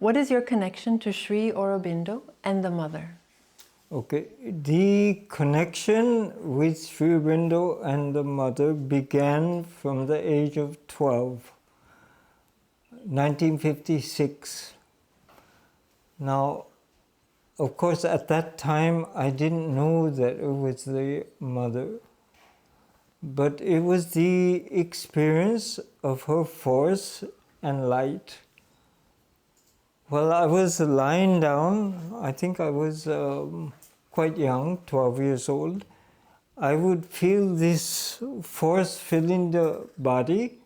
What is your connection to Sri Aurobindo and the mother? Okay, the connection with Sri Aurobindo and the mother began from the age of 12, 1956. Now, of course, at that time, I didn't know that it was the mother, but it was the experience of her force and light. Well, I was lying down, I think I was quite young, 12 years old. I would feel this force filling the body,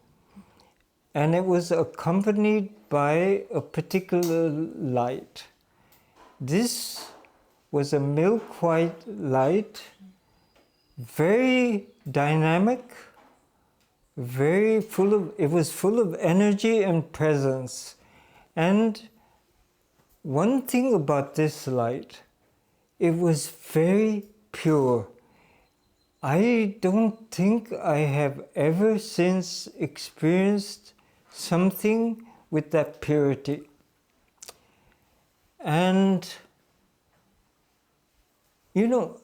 and it was accompanied by a particular light. This was a milk white light, very dynamic, it was full of energy and presence. And one thing about this light, it was very pure. I don't think I have ever since experienced something with that purity. And, you know,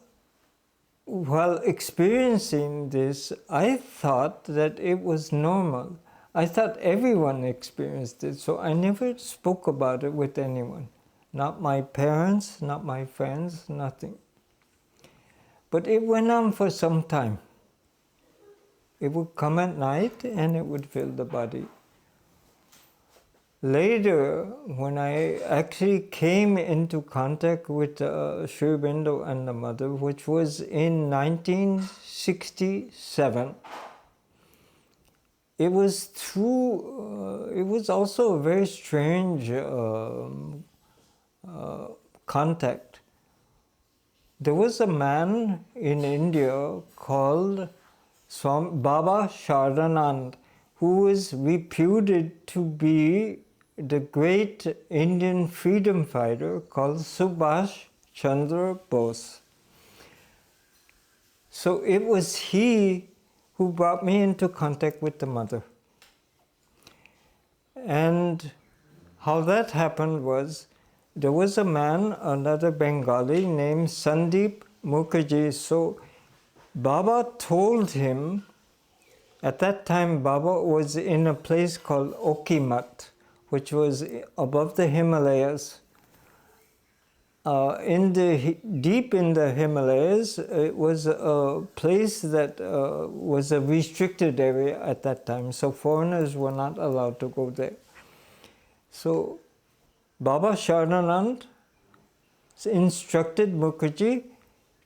while experiencing this, I thought that it was normal. I thought everyone experienced it, so I never spoke about it with anyone. Not my parents, not my friends, nothing. But it went on for some time. It would come at night and it would fill the body. Later, when I actually came into contact with Sri Aurobindo and the mother, which was in 1967, it was also a very strange contact. There was a man in India called Baba Sharanand, who was reputed to be the great Indian freedom fighter called Subhash Chandra Bose. So it was he who brought me into contact with the mother. And how that happened was, there was a man, another Bengali, named Sandeep Mukherjee. So Baba told him, at that time Baba was in a place called Okimat, which was above the Himalayas. Deep in the Himalayas, it was a place that was a restricted area at that time, so foreigners were not allowed to go there. So Baba Sharanand instructed Mukherjee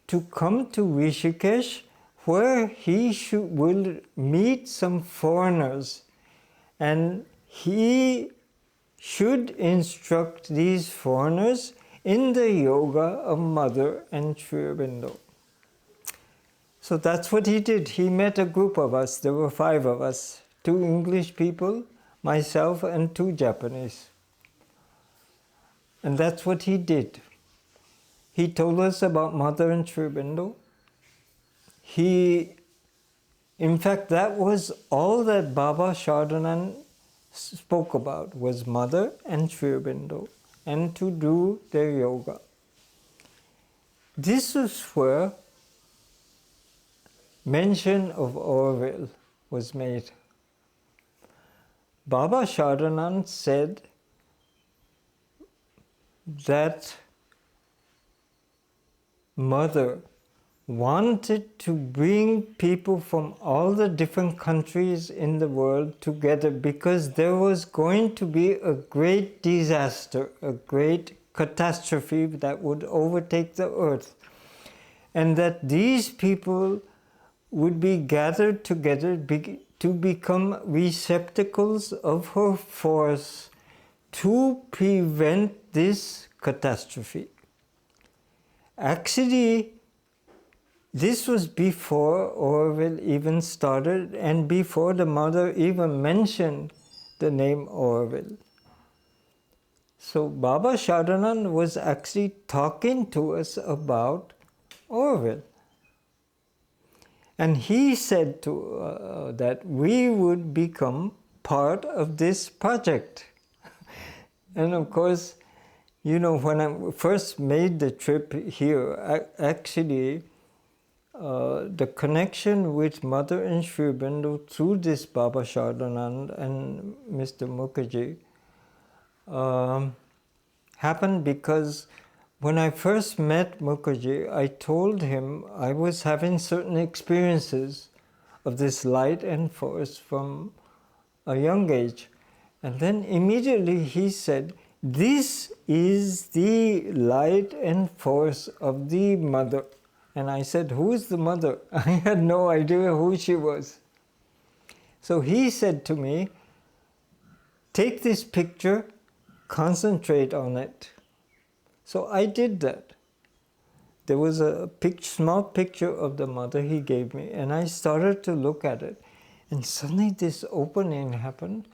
to come to Rishikesh, where he will meet some foreigners, and he should instruct these foreigners in the yoga of Mother and Sri Aurobindo. So that's what he did. He met a group of us. There were 5 of us, 2 English people, myself, and 2 Japanese. And that's what he did. He told us about Mother and Sri Aurobindo. In fact, that was all that Baba Sharanand spoke about, was Mother and Sri Aurobindo, and to do their yoga. This was where mention of Auroville was made. Baba Sharanand said that Mother wanted to bring people from all the different countries in the world together, because there was going to be a great disaster, a great catastrophe that would overtake the earth, and that these people would be gathered together to become receptacles of her force to prevent this catastrophe. Actually, this was before Auroville even started, and before the mother even mentioned the name Auroville. So Baba Sharanand was actually talking to us about Auroville. And he said that we would become part of this project. And of course, you know, when I first made the trip here, actually, the connection with Mother and Sri Aurobindo through this Baba Shardanand and Mr. Mukherjee happened because when I first met Mukherjee, I told him I was having certain experiences of this light and force from a young age. And then immediately he said, "This is the light and force of the mother." And I said, "Who is the mother?" I had no idea who she was. So he said to me, "Take this picture, concentrate on it." So I did that. There was a small picture of the mother he gave me, and I started to look at it. And suddenly this opening happened,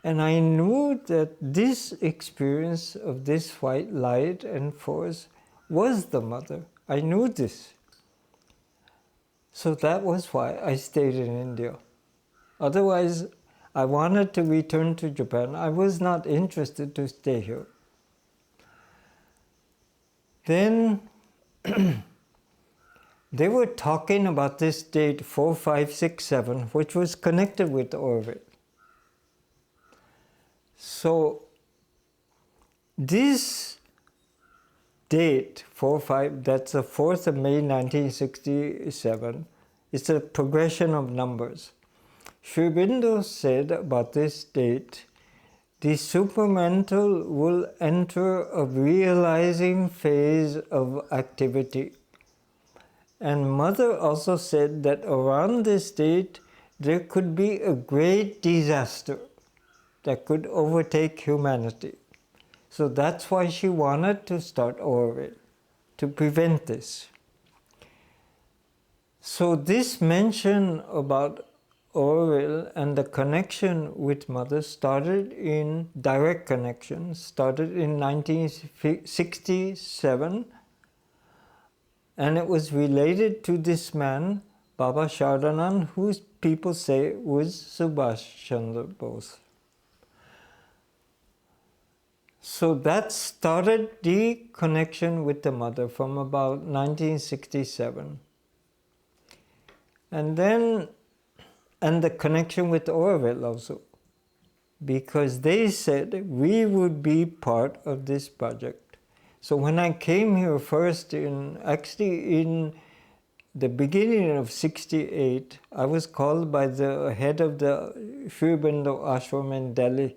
and I knew that this experience of this white light and force was the mother. I knew this. So that was why I stayed in India. Otherwise, I wanted to return to Japan. I was not interested to stay here. Then they were talking about this date 4567, which was connected with Auroville. So this date, 45, that's the 4th of May 1967, it's a progression of numbers. Sri Aurobindo said about this date, the supramental will enter a realizing phase of activity. And Mother also said that around this date there could be a great disaster that could overtake humanity. So that's why she wanted to start Auroville, to prevent this. So this mention about Auroville and the connection with Mother started in direct connection, started in 1967, and it was related to this man, Baba Shardanand, who people say was Subhash Chandra Bose. So that started the connection with the mother from about 1967. And then, and the connection with Auroville also, because they said we would be part of this project. So when I came here first actually in the beginning of 68, I was called by the head of the Sri Aurobindo ashram in Delhi.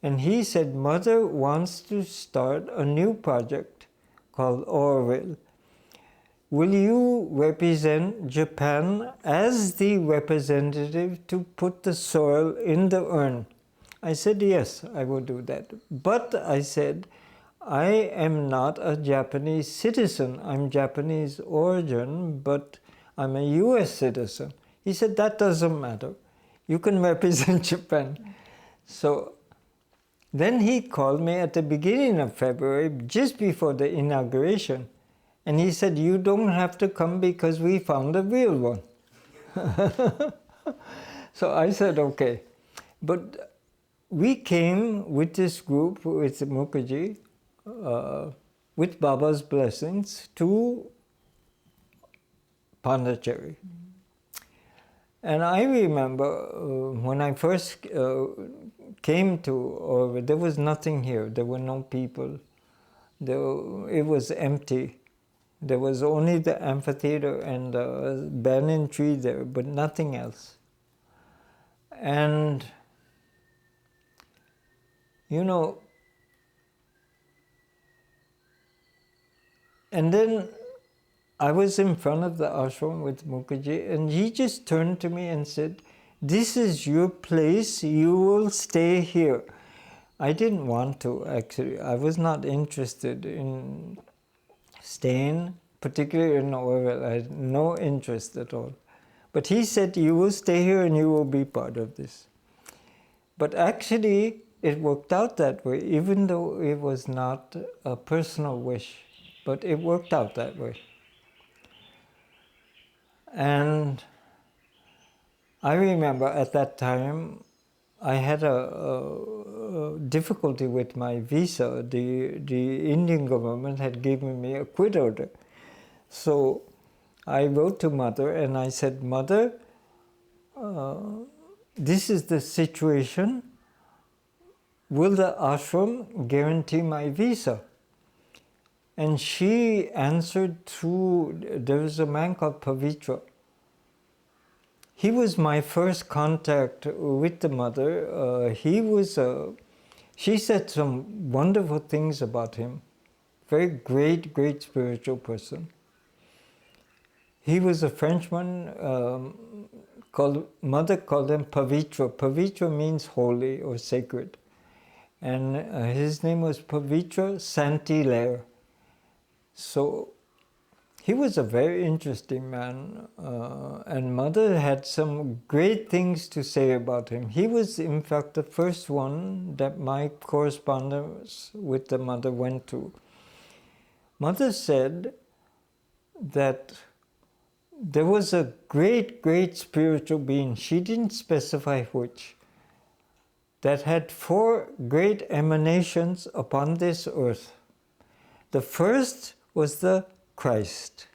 And he said, Mother wants to start a new project called Auroville. Will you represent Japan as the representative to put the soil in the urn? I said, yes, I will do that. But I said, I am not a Japanese citizen. I'm Japanese origin, but I'm a US citizen. He said, that doesn't matter. You can represent Japan. So then he called me at the beginning of February, just before the inauguration, and he said, you don't have to come because we found a real one. So I said, okay. But we came with this group, with Mukherjee, with Baba's blessings, to Pondicherry. And I remember when I first came to Auroville, there was nothing here. There were no people. It was empty. There was only the amphitheater and the banyan tree there, but nothing else. And, you know, and then I was in front of the ashram with Mukherjee, and he just turned to me and said, this is your place, you will stay here. I didn't want to, actually. I was not interested in staying, particularly in Auroville. I had no interest at all. But he said, you will stay here and you will be part of this. But actually, it worked out that way, even though it was not a personal wish. But it worked out that way. And I remember at that time, I had a difficulty with my visa. The Indian government had given me a quit order. So I wrote to Mother and I said, Mother, this is the situation. Will the ashram guarantee my visa? And she answered through, there was a man called Pavitra. He was my first contact with the Mother. She said some wonderful things about him. Very great, great spiritual person. He was a Frenchman, Mother called him Pavitra. Pavitra means holy or sacred. And his name was Pavitra Saint-Hilaire. So he was a very interesting man, and Mother had some great things to say about him. He was, in fact, the first one that my correspondence with the Mother went to. Mother said that there was a great, great spiritual being, she didn't specify which, that had 4 great emanations upon this earth. The first was the Christ,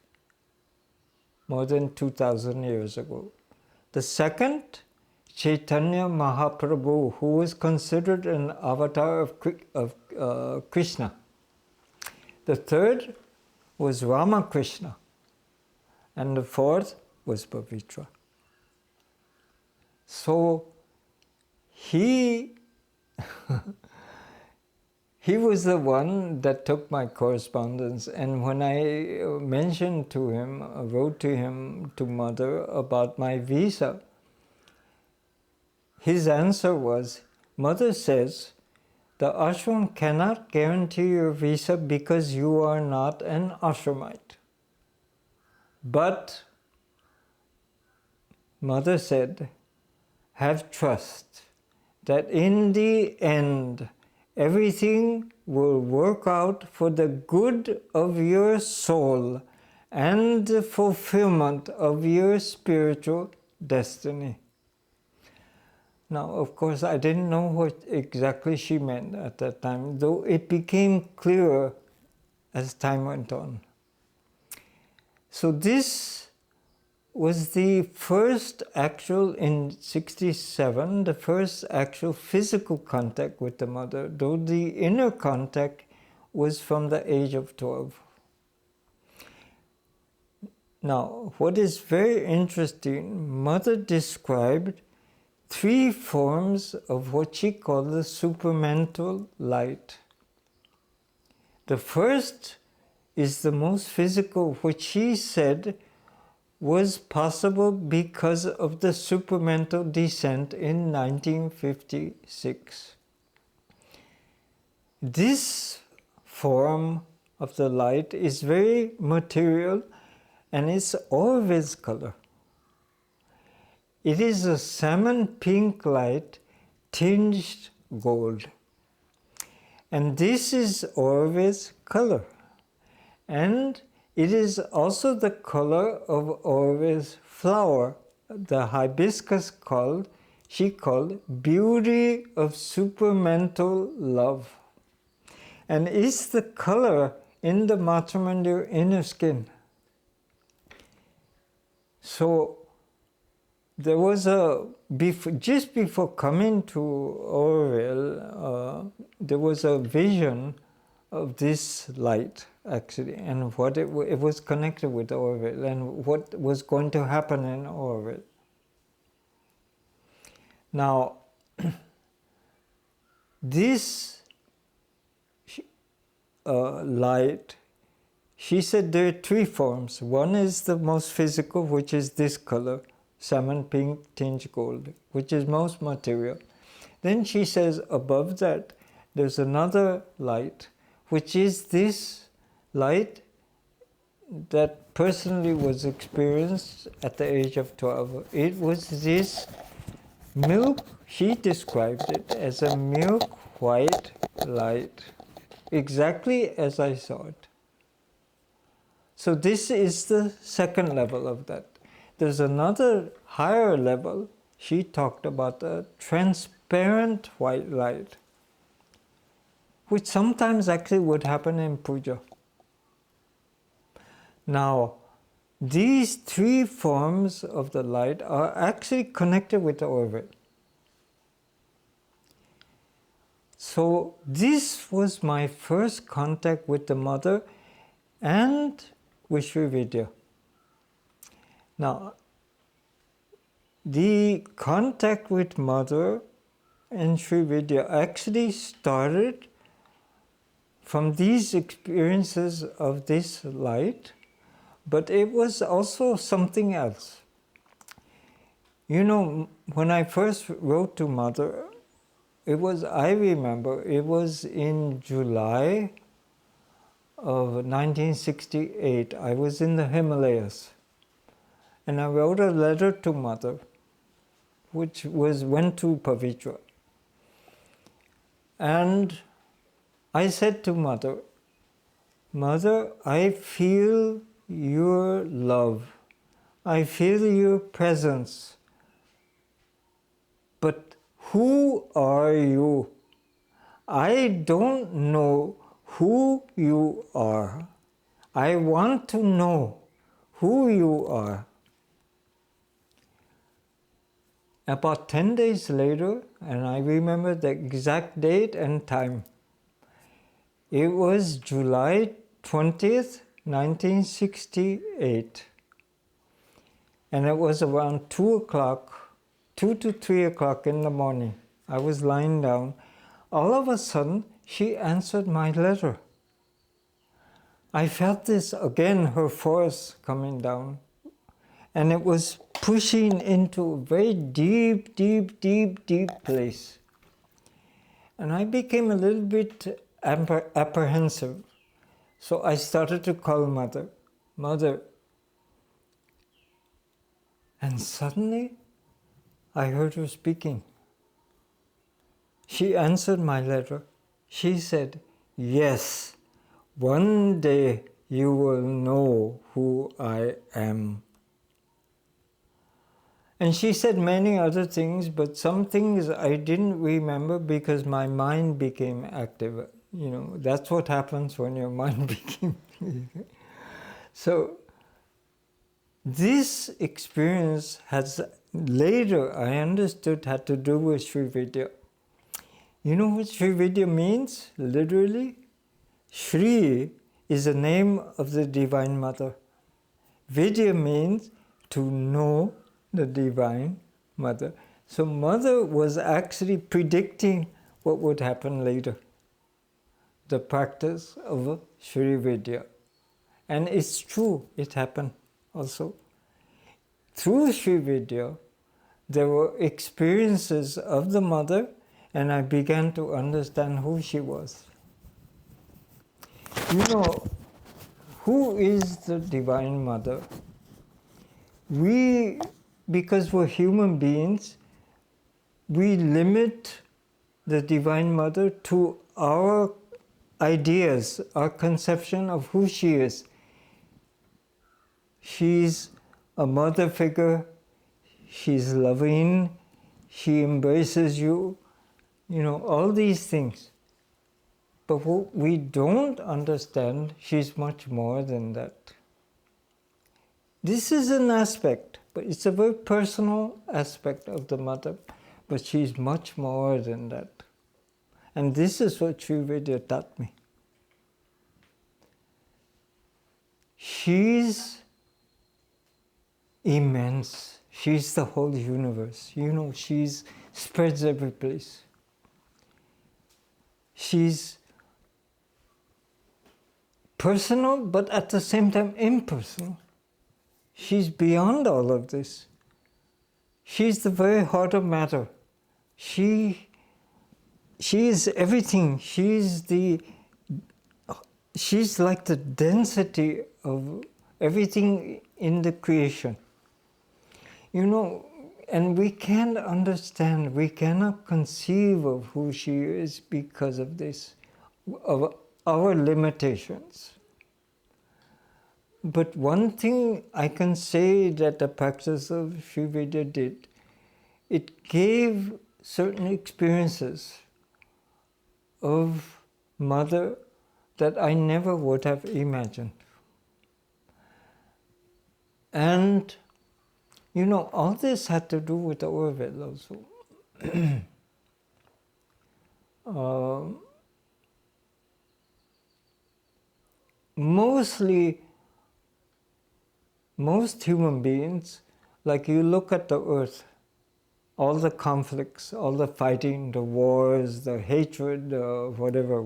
more than 2,000 years ago. The second, Chaitanya Mahaprabhu, who was considered an avatar of Krishna. The third was Ramakrishna. And the fourth was Pavitra. So he was the one that took my correspondence, and when I mentioned to him, wrote to him, to Mother, about my visa, his answer was, Mother says, the ashram cannot guarantee your visa because you are not an ashramite. But, Mother said, have trust that in the end, everything will work out for the good of your soul and the fulfillment of your spiritual destiny. Now, of course, I didn't know what exactly she meant at that time, though it became clearer as time went on. So this was the first actual, in 67, the first actual physical contact with the Mother, though the inner contact was from the age of 12. Now, what is very interesting, Mother described 3 forms of what she called the supramental light. The first is the most physical, which she said was possible because of the supramental descent in 1956. This form of the light is very material and it's Auroville's color. It is a salmon pink light tinged gold. And this is Auroville's color. And it is also the color of Auroville's flower, the hibiscus she called beauty of supramental love. And it's the color in the Matrimandir inner skin. So there was just before coming to Auroville, there was a vision of this light, actually, and what it was connected with Auroville and what was going to happen in Auroville. Now, this light, she said there are 3 forms. One is the most physical, which is this color, salmon pink tinged gold, which is most material. Then she says above that, there's another light, which is this light that personally was experienced at the age of 12. It was this milk, she described it as a milk white light, exactly as I saw it. So this is the second level of that. There's another higher level. She talked about a transparent transparent white light, which sometimes actually would happen in puja. Now, these three forms of the light are actually connected with the Auroville. So this was my first contact with the mother and with Sri Vidya. Now, the contact with mother and Sri Vidya actually started from these experiences of this light, but it was also something else. You know, when I first wrote to mother, I remember, it was in July of 1968. I was in the Himalayas, and I wrote a letter to mother, which went to Pavitra. And I said to mother, Mother, I feel your love. I feel your presence. But who are you? I don't know who you are. I want to know who you are. About 10 days later, and I remember the exact date and time, it was July 20th, 1968. And it was around 2 to 3 o'clock in the morning. I was lying down. All of a sudden, she answered my letter. I felt this again, her force coming down. And it was pushing into a very deep, deep, deep, deep place. And I became a little bit apprehensive. So I started to call mother, Mother. And suddenly, I heard her speaking. She answered my letter. She said, yes, one day you will know who I am. And she said many other things, but some things I didn't remember because my mind became active. You know, that's what happens when your mind became. So, this experience has later, I understood, had to do with Sri Vidya. You know what Sri Vidya means, literally? Sri is the name of the Divine Mother. Vidya means to know the Divine Mother. So Mother was actually predicting what would happen later. The practice of Sri Vidya. And it's true, it happened also. Through Sri Vidya, there were experiences of the mother, and I began to understand who she was. You know, who is the Divine Mother? We, because we're human beings, we limit the Divine Mother to our ideas, our conception of who she is. She's a mother figure, she's loving, she embraces you, you know, all these things. But what we don't understand, she's much more than that. This is an aspect, but it's a very personal aspect of the mother, but she's much more than that. And this is what Sri Vidya taught me. She's immense. She's the whole universe. You know, she's spreads every place. She's personal, but at the same time impersonal. She's beyond all of this. She's the very heart of matter. She is everything. She's like the density of everything in the creation. You know, and we can't understand, we cannot conceive of who she is because of this, of our limitations. But one thing I can say that the practice of Sri Vidya did, it gave certain experiences of Mother that I never would have imagined. And, you know, all this had to do with Auroville also. Most human beings, like you look at the earth, all the conflicts, all the fighting, the wars, the hatred, whatever.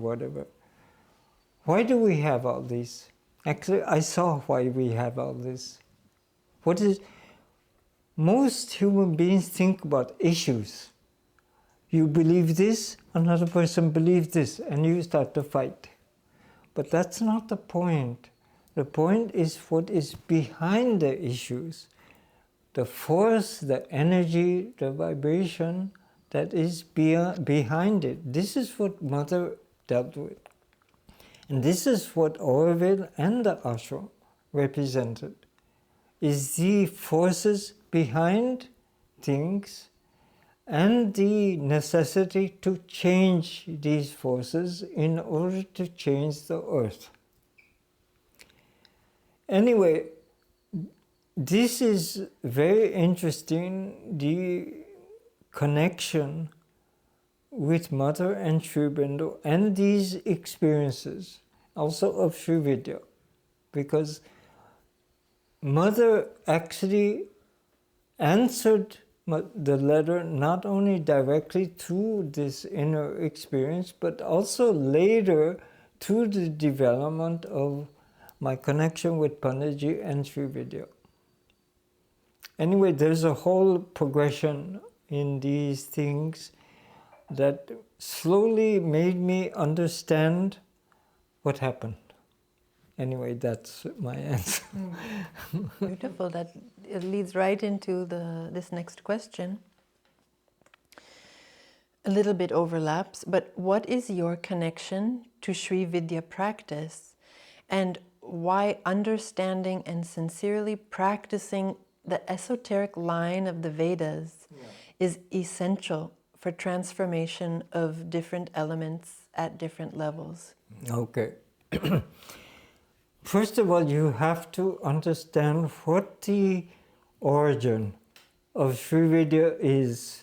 Why do we have all these? Actually, I saw why we have all this. Most human beings think about issues. You believe this, another person believes this, and you start to fight. But that's not the point. The point is what is behind the issues. The force, the energy, the vibration that is behind it. This is what Mother dealt with. And this is what Auroville and the ashram represented, is the forces behind things and the necessity to change these forces in order to change the earth. Anyway, this is very interesting, the connection with Mother and Sri Aurobindo and these experiences also of Sri Vidya, because Mother actually answered the letter not only directly through this inner experience, but also later through the development of my connection with Panditji and Sri Vidya. Anyway, there's a whole progression in these things that slowly made me understand what happened. Anyway, that's my answer. Beautiful. That it leads right into this next question. A little bit overlaps, but what is your connection to Sri Vidya practice, and why understanding and sincerely practicing the esoteric line of the Vedas is essential for transformation of different elements at different levels? Okay. First of all, you have to understand what the origin of Sri Vidya is.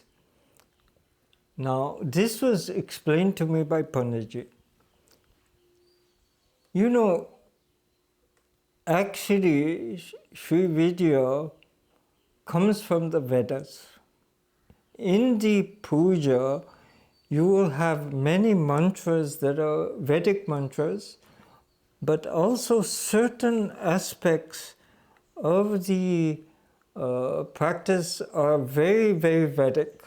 Now, this was explained to me by Panditji. You know, actually, Sri Vidya comes from the Vedas. In the puja, you will have many mantras that are Vedic mantras, but also certain aspects of the practice are very, very Vedic.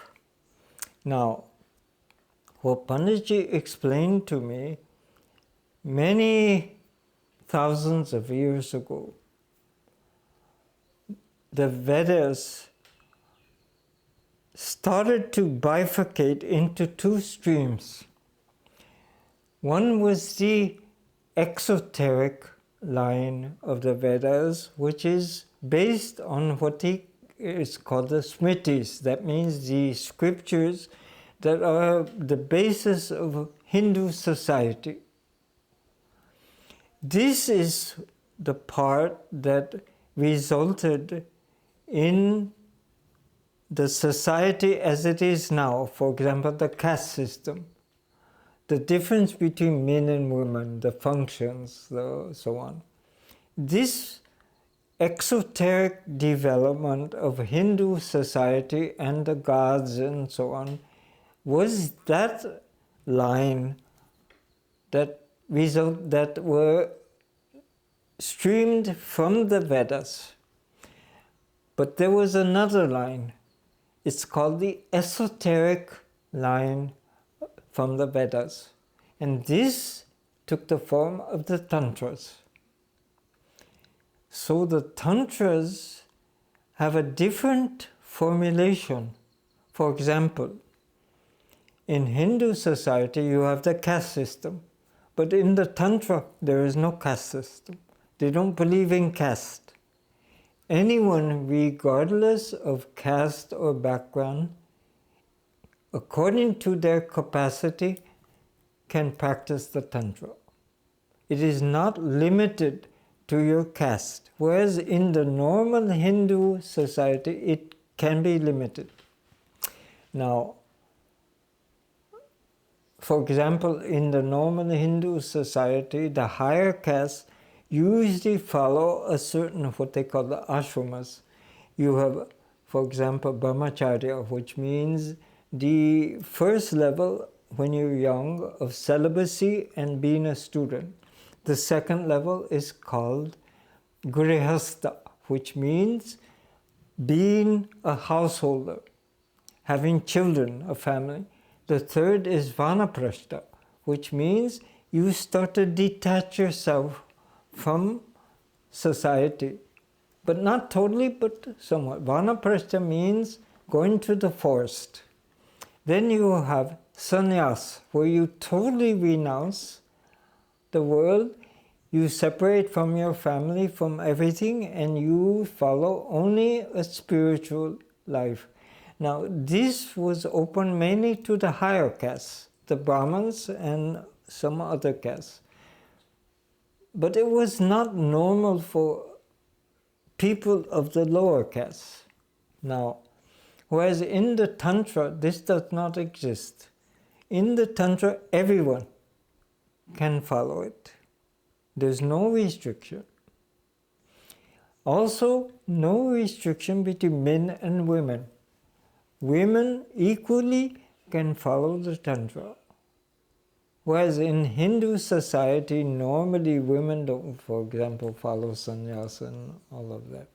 Now, what Panditji explained to me many thousands of years ago, the Vedas started to bifurcate into two streams. One was the exoteric line of the Vedas, which is based on what is called the Smritis. That means the scriptures that are the basis of Hindu society. This is the part that resulted in the society as it is now. For example, the caste system, the difference between men and women, the functions, so on. This exoteric development of Hindu society and the gods and so on was that line that were streamed from the Vedas. But there was another line. It's called the esoteric line from the Vedas. And this took the form of the Tantras. So the Tantras have a different formulation. For example, in Hindu society you have the caste system, but in the Tantra there is no caste system. They don't believe in caste. Anyone, regardless of caste or background, according to their capacity, can practice the Tantra. It is not limited to your caste, whereas in the normal Hindu society, it can be limited. Now, for example, in the normal Hindu society, the higher castes usually follow a certain, what they call the ashramas. You have, for example, brahmacharya, which means the first level when you're young of celibacy and being a student. The second level is called grihastha, which means being a householder, having children, a family. The third is vanaprastha, which means you start to detach yourself from society, but not totally, but somewhat. Vanaprastha means going to the forest. Then you have sannyas, where you totally renounce the world, you separate from your family, from everything, and you follow only a spiritual life. Now, this was open mainly to the higher castes, the Brahmins and some other castes. But it was not normal for people of the lower castes. Now, whereas in the Tantra, this does not exist. In the Tantra, everyone can follow it. There's no restriction. Also, no restriction between men and women. Women equally can follow the Tantra. Whereas in Hindu society, normally women don't, for example, follow sannyas and all of that.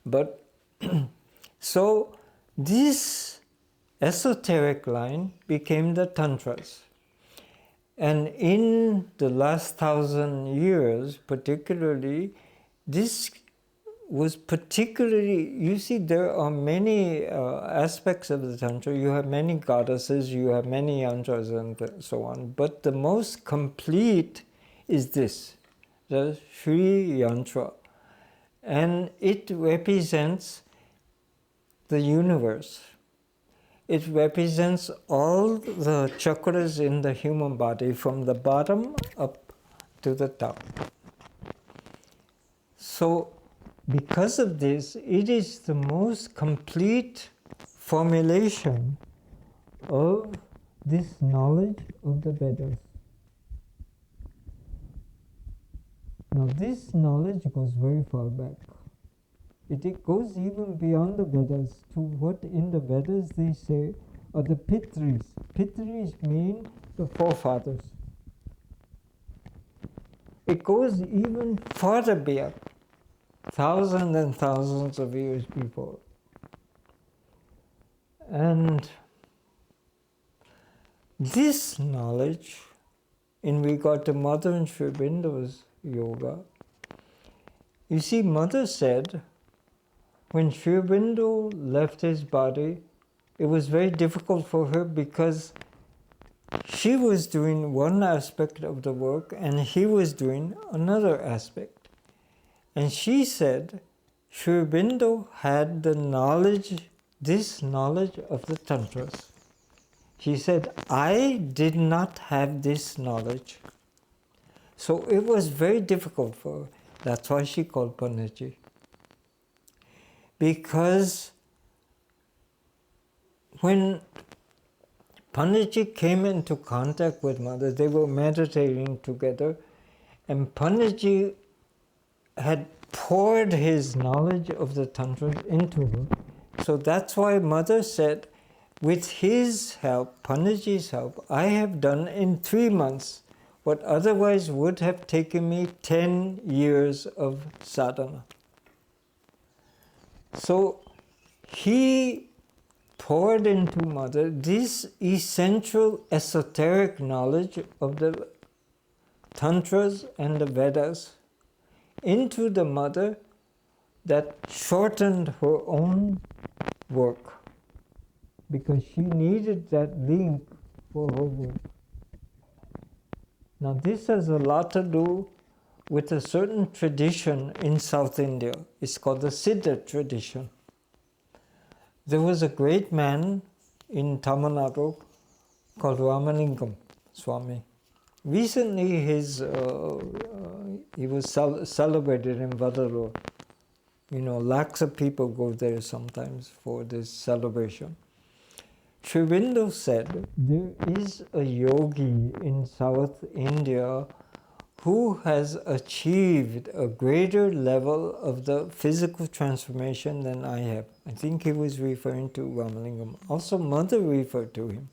But so this esoteric line became the Tantras. And in the last 1,000 years, particularly, this was particularly, you see, there are many aspects of the Tantra. You have many goddesses, you have many yantras and so on. But the most complete is this, the Sri Yantra. And it represents the universe. It represents all the chakras in the human body from the bottom up to the top. So, because of this, it is the most complete formulation of this knowledge of the Vedas. Now, this knowledge goes very far back. It goes even beyond the Vedas to what in the Vedas they say are the Pitris. Pitris mean the forefathers. It goes even farther back, thousands and thousands of years before. And this knowledge, in regard to Mother and Sri Aurobindo's yoga, you see, Mother said, when Sri Aurobindo left his body, it was very difficult for her because she was doing one aspect of the work and he was doing another aspect. And she said, Sri Aurobindo had the knowledge, this knowledge of the Tantras. She said, I did not have this knowledge. So it was very difficult for her. That's why she called Panditji. Because when Panditji came into contact with Mother, they were meditating together, and Panditji had poured his knowledge of the Tantras into her. So that's why Mother said, with his help, Panditji's help, I have done in 3 months what otherwise would have taken me 10 years of sadhana. So he poured into Mother this essential esoteric knowledge of the Tantras and the Vedas into the Mother that shortened her own work, because she needed that link for her work. Now this has a lot to do with a certain tradition in South India. It's called the Siddha tradition. There was a great man in Tamil Nadu called Ramalingam Swami. Recently he was celebrated in Vadalur. Lakhs of people go there sometimes for this celebration. Sri Aurobindo said, there is a yogi in South India who has achieved a greater level of the physical transformation than I have. I think he was referring to Ramalingam. Also, Mother referred to him.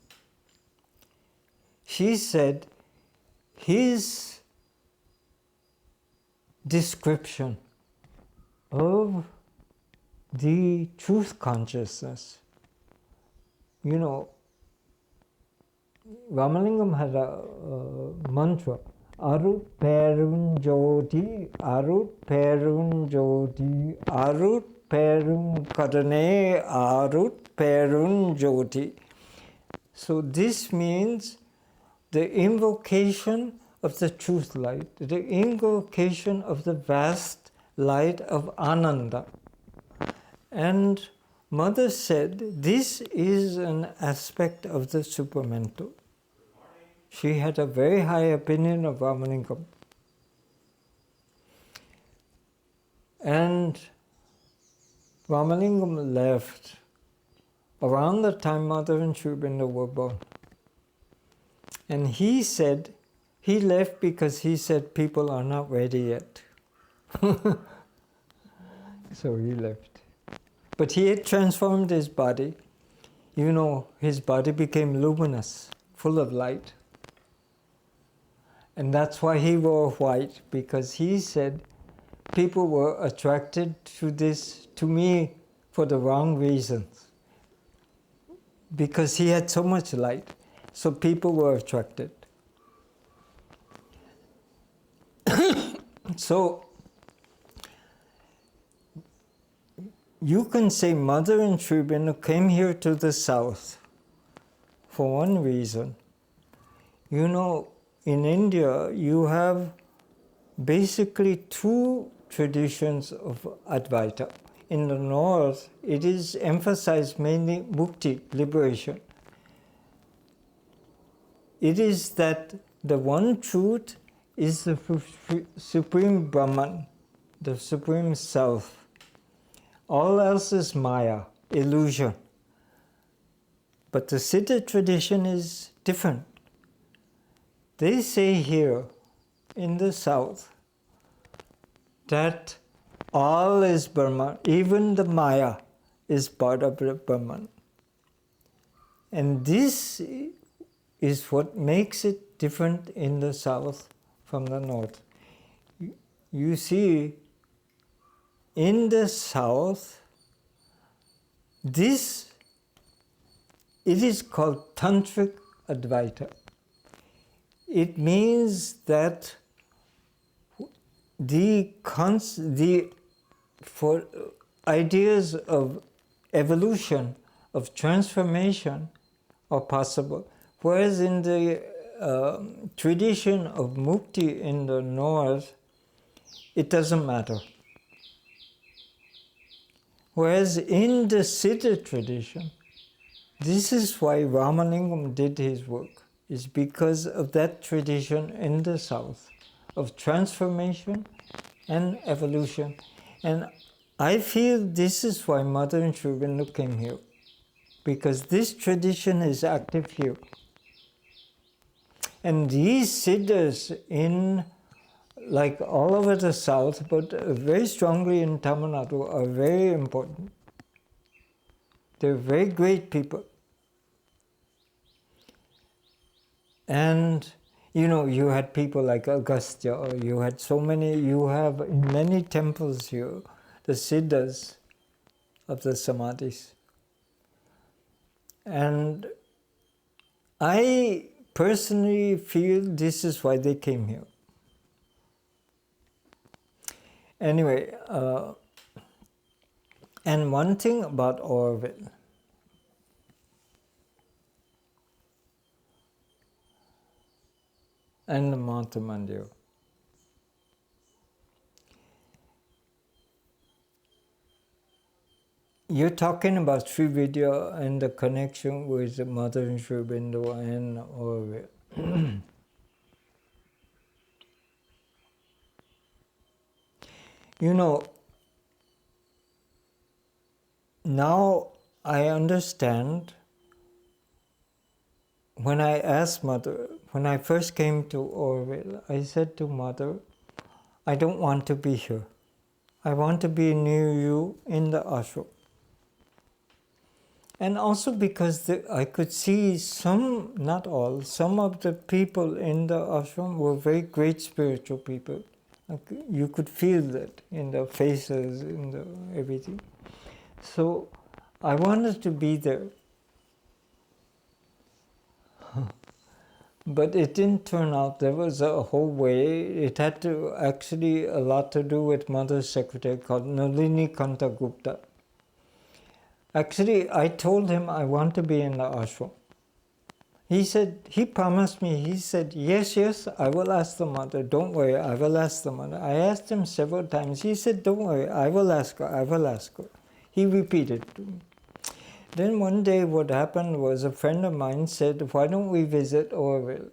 She said his description of the truth consciousness, Ramalingam had a mantra, Arut Perun Jyoti, Arut Perun Jyoti, Arut Perun Kadane, Arut Perun Jyoti. So this means the invocation of the truth light, the invocation of the vast light of Ananda. And Mother said this is an aspect of the supramental. She had a very high opinion of Ramalingam. And Ramalingam left around the time Mother and Sri Aurobindo were born. And he said, he left because he said people are not ready yet. So he left. But he had transformed his body. His body became luminous, full of light. And that's why he wore white, because he said people were attracted to me for the wrong reasons. Because he had so much light, so people were attracted. So, you can say Mother and Sri Aurobindo came here to the south for one reason. In India, you have basically two traditions of Advaita. In the north, it is emphasized mainly mukti, liberation. It is that the one truth is the supreme Brahman, the supreme self. All else is Maya, illusion. But the Siddha tradition is different. They say here in the south that all is Brahman, even the Maya is part of the Brahman. And this is what makes it different in the south from the north. You see, in the south, it is called Tantric Advaita. It means that for ideas of evolution, of transformation are possible. Whereas in the tradition of mukti in the north, it doesn't matter. Whereas in the Siddha tradition, this is why Ramalingam did his work, is because of that tradition in the south of transformation and evolution. And I feel this is why Mother and Sri Aurobindo came here, because this tradition is active here. And these siddhas like all over the south, but very strongly in Tamil Nadu, are very important. They're very great people. And you had people like Agastya, you had you have in many temples here, the siddhas of the samadhis. And I personally feel this is why they came here. Anyway, and one thing about Auroville. And the Mata Mandir. You're talking about Sri Vidya and the connection with the Mother and Sri Aurobindo and Auroville. You know, now I understand. When I asked Mother, when I first came to Auroville, I said to Mother, I don't want to be here. I want to be near you in the ashram. And also because I could see some, not all, some of the people in the ashram were very great spiritual people. You could feel that in their faces, in the everything. So I wanted to be there. But it didn't turn out. There was a whole way. It had to actually a lot to do with Mother's secretary called Nalini Kanta Gupta. Actually, I told him I want to be in the ashram. He said, he promised me, he said, yes, yes, I will ask the Mother. Don't worry, I will ask the Mother. I asked him several times. He said, don't worry, I will ask her, I will ask her. He repeated to me. Then one day what happened was a friend of mine said, why don't we visit Auroville?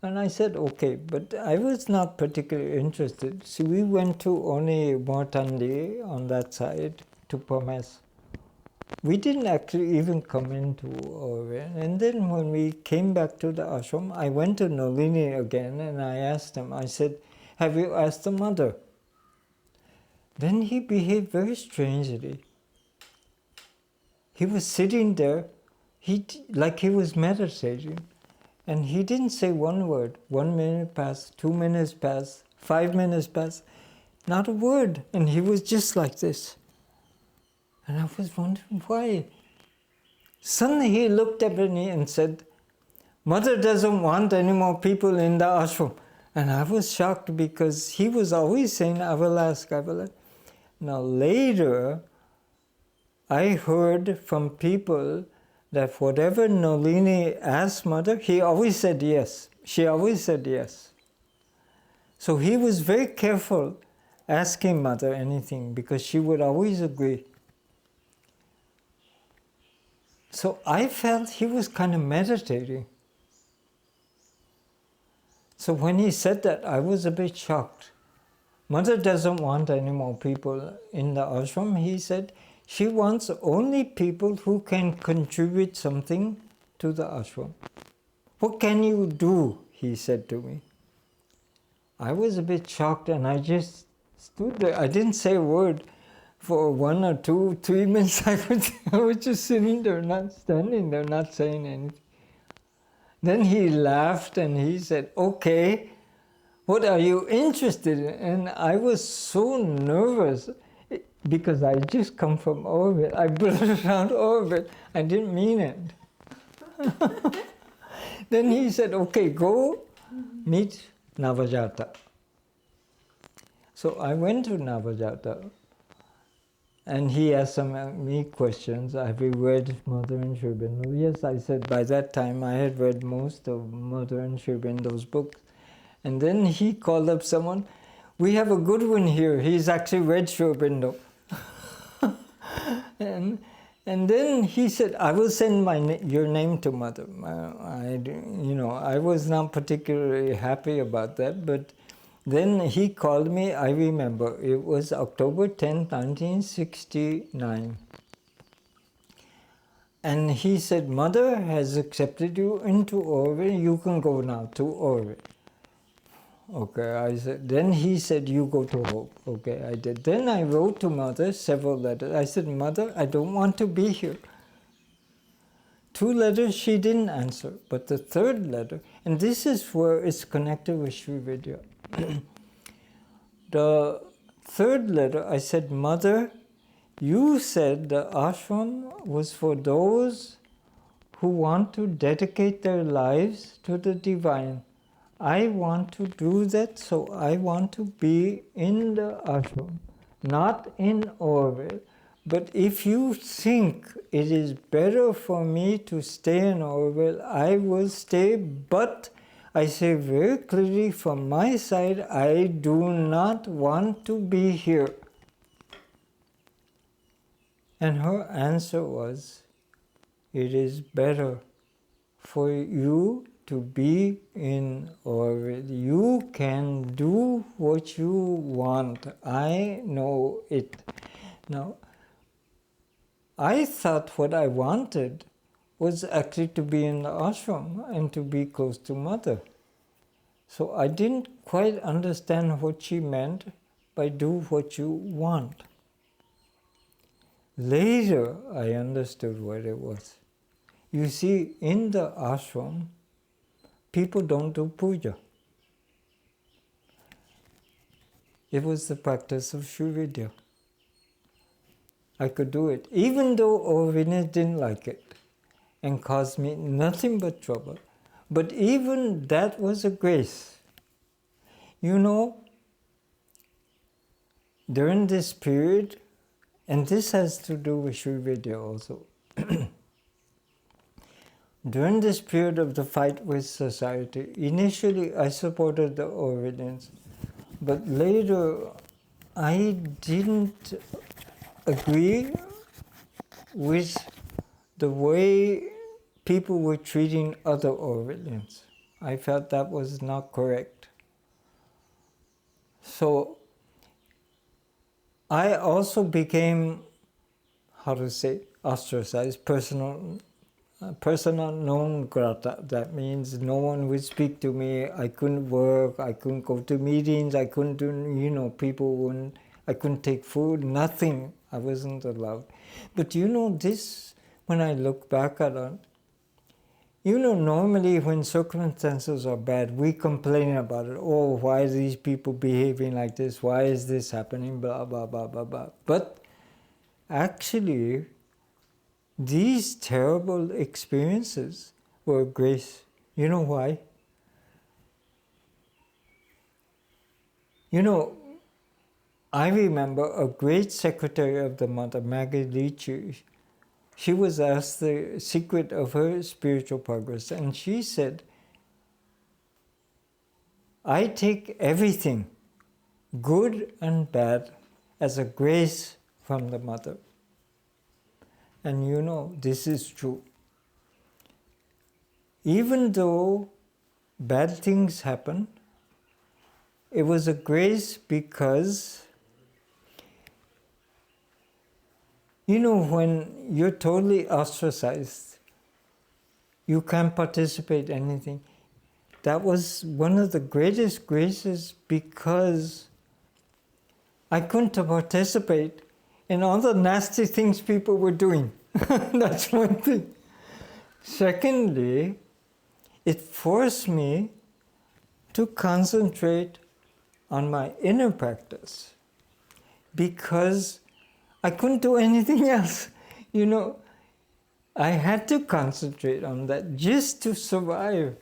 And I said, okay, but I was not particularly interested. So we went to only Mortandi on that side to Pomes. We didn't actually even come into Auroville. And then when we came back to the ashram, I went to Nalini again and I asked him, I said, have you asked the Mother? Then he behaved very strangely. He was sitting there, like he was meditating, and he didn't say one word. 1 minute passed, 2 minutes passed, 5 minutes passed, not a word. And he was just like this. And I was wondering why. Suddenly he looked at me and said, Mother doesn't want any more people in the ashram. And I was shocked because he was always saying, I will ask, I will ask. Now later, I heard from people that whatever Nalini asked Mother, he always said yes. She always said yes. So he was very careful asking Mother anything because she would always agree. So I felt he was kind of meditating. So when he said that, I was a bit shocked. Mother doesn't want any more people in the ashram, he said. She wants only people who can contribute something to the ashram. What can you do? He said to me. I was a bit shocked and I just stood there. I didn't say a word for 1 or 2, 3 minutes. I was just sitting there, not standing there, not saying anything. Then he laughed and he said, okay, what are you interested in? And I was so nervous. Because I just come from Auroville. I blurted out Auroville. I didn't mean it. Then he said, okay, go meet Navajata. So I went to Navajata and he asked me questions. Have you read Mother and Sri Aurobindo? Yes, I said by that time I had read most of Mother and Sri Aurobindo's books. And then he called up someone, we have a good one here. He's actually read Sri Aurobindo. And then he said, I will send your name to Mother. I was not particularly happy about that, but then he called me, I remember, it was October 10th, 1969. And he said, Mother has accepted you into Auroville, you can go now to Auroville. Okay, I said, then he said, you go to Hope. Okay, I did. Then I wrote to Mother several letters. I said, Mother, I don't want to be here. 2 letters she didn't answer, but the 3rd letter, and this is where it's connected with Sri Vidya. The 3rd letter, I said, Mother, you said the ashram was for those who want to dedicate their lives to the divine. I want to do that, so I want to be in the ashram, not in Auroville. But if you think it is better for me to stay in Auroville, I will stay, but I say very clearly from my side, I do not want to be here. And her answer was, it is better for you to be in Auroville. You can do what you want. I know it. Now, I thought what I wanted was actually to be in the ashram and to be close to Mother. So I didn't quite understand what she meant by do what you want. Later, I understood what it was. You see, in the ashram, people don't do puja. It was the practice of Sri Vidya. I could do it, even though Aurobindo didn't like it and caused me nothing but trouble. But even that was a grace. You know, during this period, and this has to do with Sri Vidya also, during this period of the fight with society, initially I supported the Aurobindians, but later I didn't agree with the way people were treating other Aurovilians. I felt that was not correct. So I also became, how to say, ostracized, persona non grata. That means no one would speak to me. I couldn't work. I couldn't go to meetings. I couldn't do, people wouldn't. I couldn't take food. Nothing. I wasn't allowed. But this, when I look back at it, normally when circumstances are bad, we complain about it. Oh, why are these people behaving like this? Why is this happening? Blah, blah, blah, blah, blah. But actually, these terrible experiences were grace. You know why? I remember a great secretary of the mother, Maggie Leachy. She was asked the secret of her spiritual progress, and she said, I take everything, good and bad, as a grace from the mother. And this is true. Even though bad things happen, it was a grace because when you're totally ostracized, you can't participate in anything. That was one of the greatest graces because I couldn't participate in all the nasty things people were doing. That's one thing. Secondly, it forced me to concentrate on my inner practice because I couldn't do anything else. I had to concentrate on that just to survive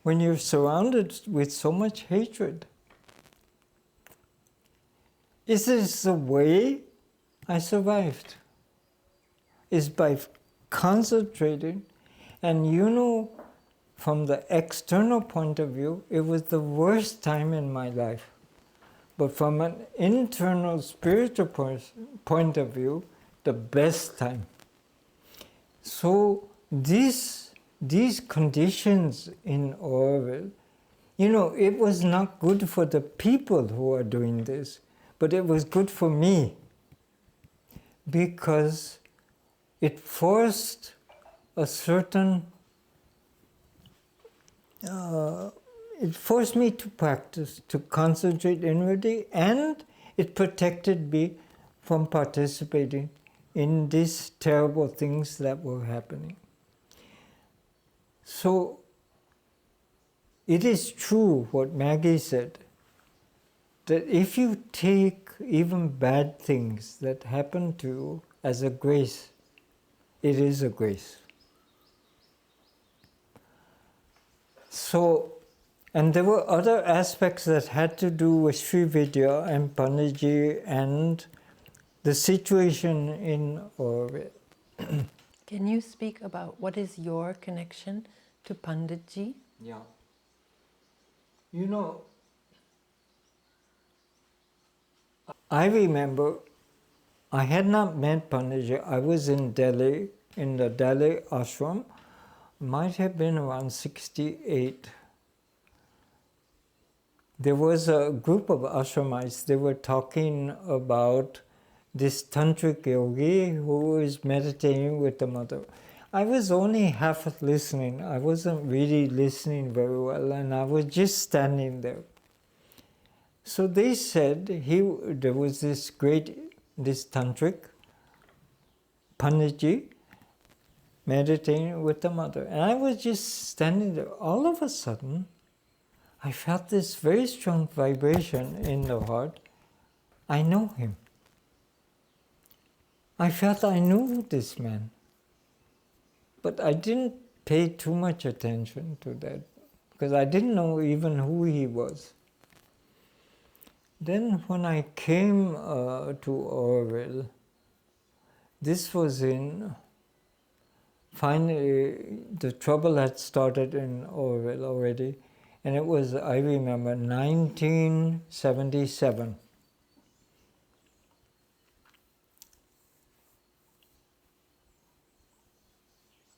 when you're surrounded with so much hatred. This is the way I survived, is by concentrating. And from the external point of view, it was the worst time in my life. But from an internal spiritual point of view, the best time. So these conditions in Auroville, it was not good for the people who are doing this, but it was good for me because it forced a certain it forced me to practice, to concentrate inwardly, and it protected me from participating in these terrible things that were happening. So, it is true what Maggie said, that if you take even bad things that happen to you as a grace, it is a grace. So, and there were other aspects that had to do with Sri Vidya and Panditji and the situation in Auroville. Can you speak about what is your connection to Panditji? Yeah. I remember I had not met Panditji. I was in Delhi, in the Delhi ashram. Might have been around 68. There was a group of ashramites. They were talking about this tantric yogi who is meditating with the mother. I was only half listening. I wasn't really listening very well, and I was just standing there. So they said there was this tantric Panditji meditating with the mother. And I was just standing there. All of a sudden, I felt this very strong vibration in the heart. I know him. I felt I knew this man. But I didn't pay too much attention to that, because I didn't know even who he was. Then when I came to Auroville, this was finally the trouble had started in Auroville already, and it was, I remember, 1977.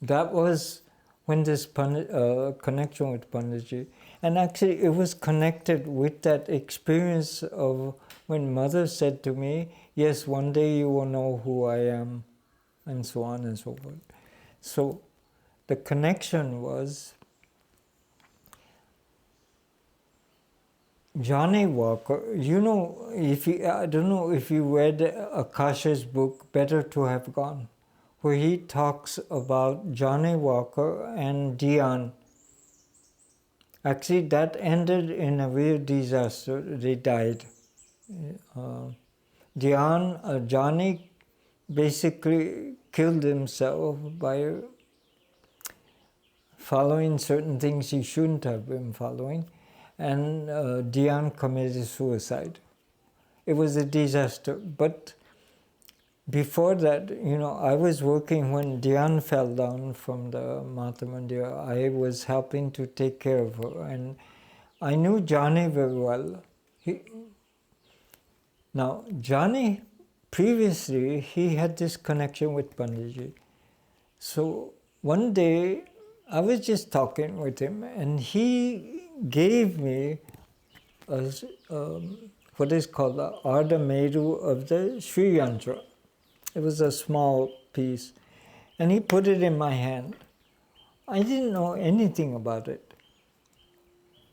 That was when this connection with Panditji, and actually it was connected with that experience of when Mother said to me, yes, one day you will know who I am, and so on and so forth. So the connection was Johnny Walker. You know, I don't know if you read Akasha's book, Better to Have Gone, where he talks about Johnny Walker and Dion. Actually, that ended in a real disaster. They died. Johnny basically killed himself by following certain things he shouldn't have been following, and Dion committed suicide. It was a disaster. But before that, I was working when Dion fell down from the Mata Mandir. I was helping to take care of her, and I knew Johnny very well. Now, Johnny, previously, he had this connection with Panditji. So one day, I was just talking with him, and he gave me what is called the Ardha Meru of the Sri Yantra. It was a small piece, and he put it in my hand. I didn't know anything about it.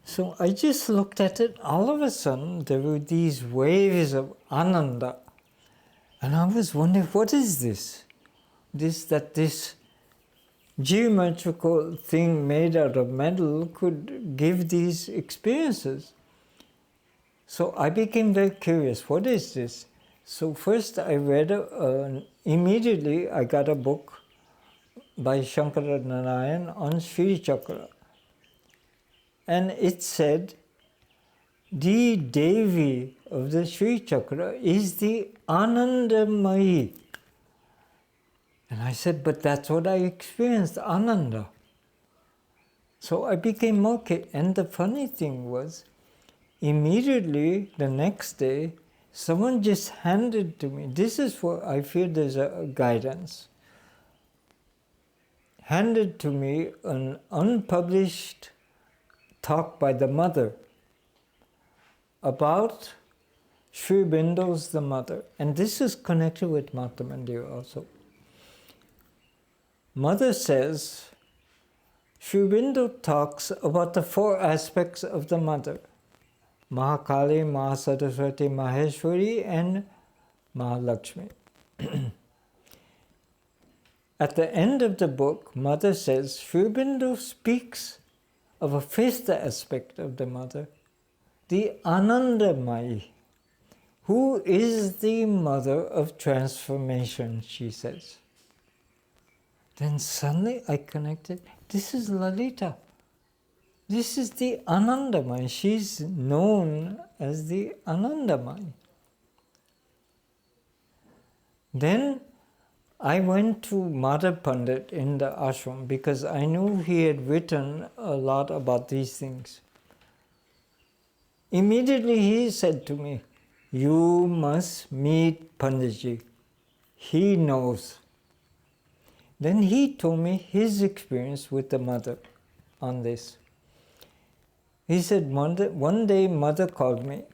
So I just looked at it. All of a sudden, there were these waves of Ananda. And I was wondering, what is this? This geometrical thing made out of metal could give these experiences. So I became very curious. What is this? So first I read, immediately I got a book by Shankaranarayan on Sri Chakra. And it said, the Devi of the Sri Chakra is the Anandamayi. And I said, but that's what I experienced, Ananda. So I became more curious. And the funny thing was, immediately the next day, someone just handed to me, this is where I feel there's a guidance, handed to me an unpublished talk by the mother about Sri Aurobindo's the mother. And this is connected with Mata Mandir also. Mother says, Sri Aurobindo talks about the four aspects of the mother: Mahakali, Mahasaraswati, Maheshwari, and Mahalakshmi. At the end of the book, Mother says, Sri Aurobindo speaks of a fifth aspect of the mother, the Anandamayi, who is the mother of transformation, she says. Then suddenly I connected, this is Lalita. This is the Anandamayi. She's known as the Anandamayi. Then I went to Madhav Pandit in the ashram because I knew he had written a lot about these things. Immediately he said to me, you must meet Panditji. he knows. Then he told me his experience with the mother on this. He said, one day mother called me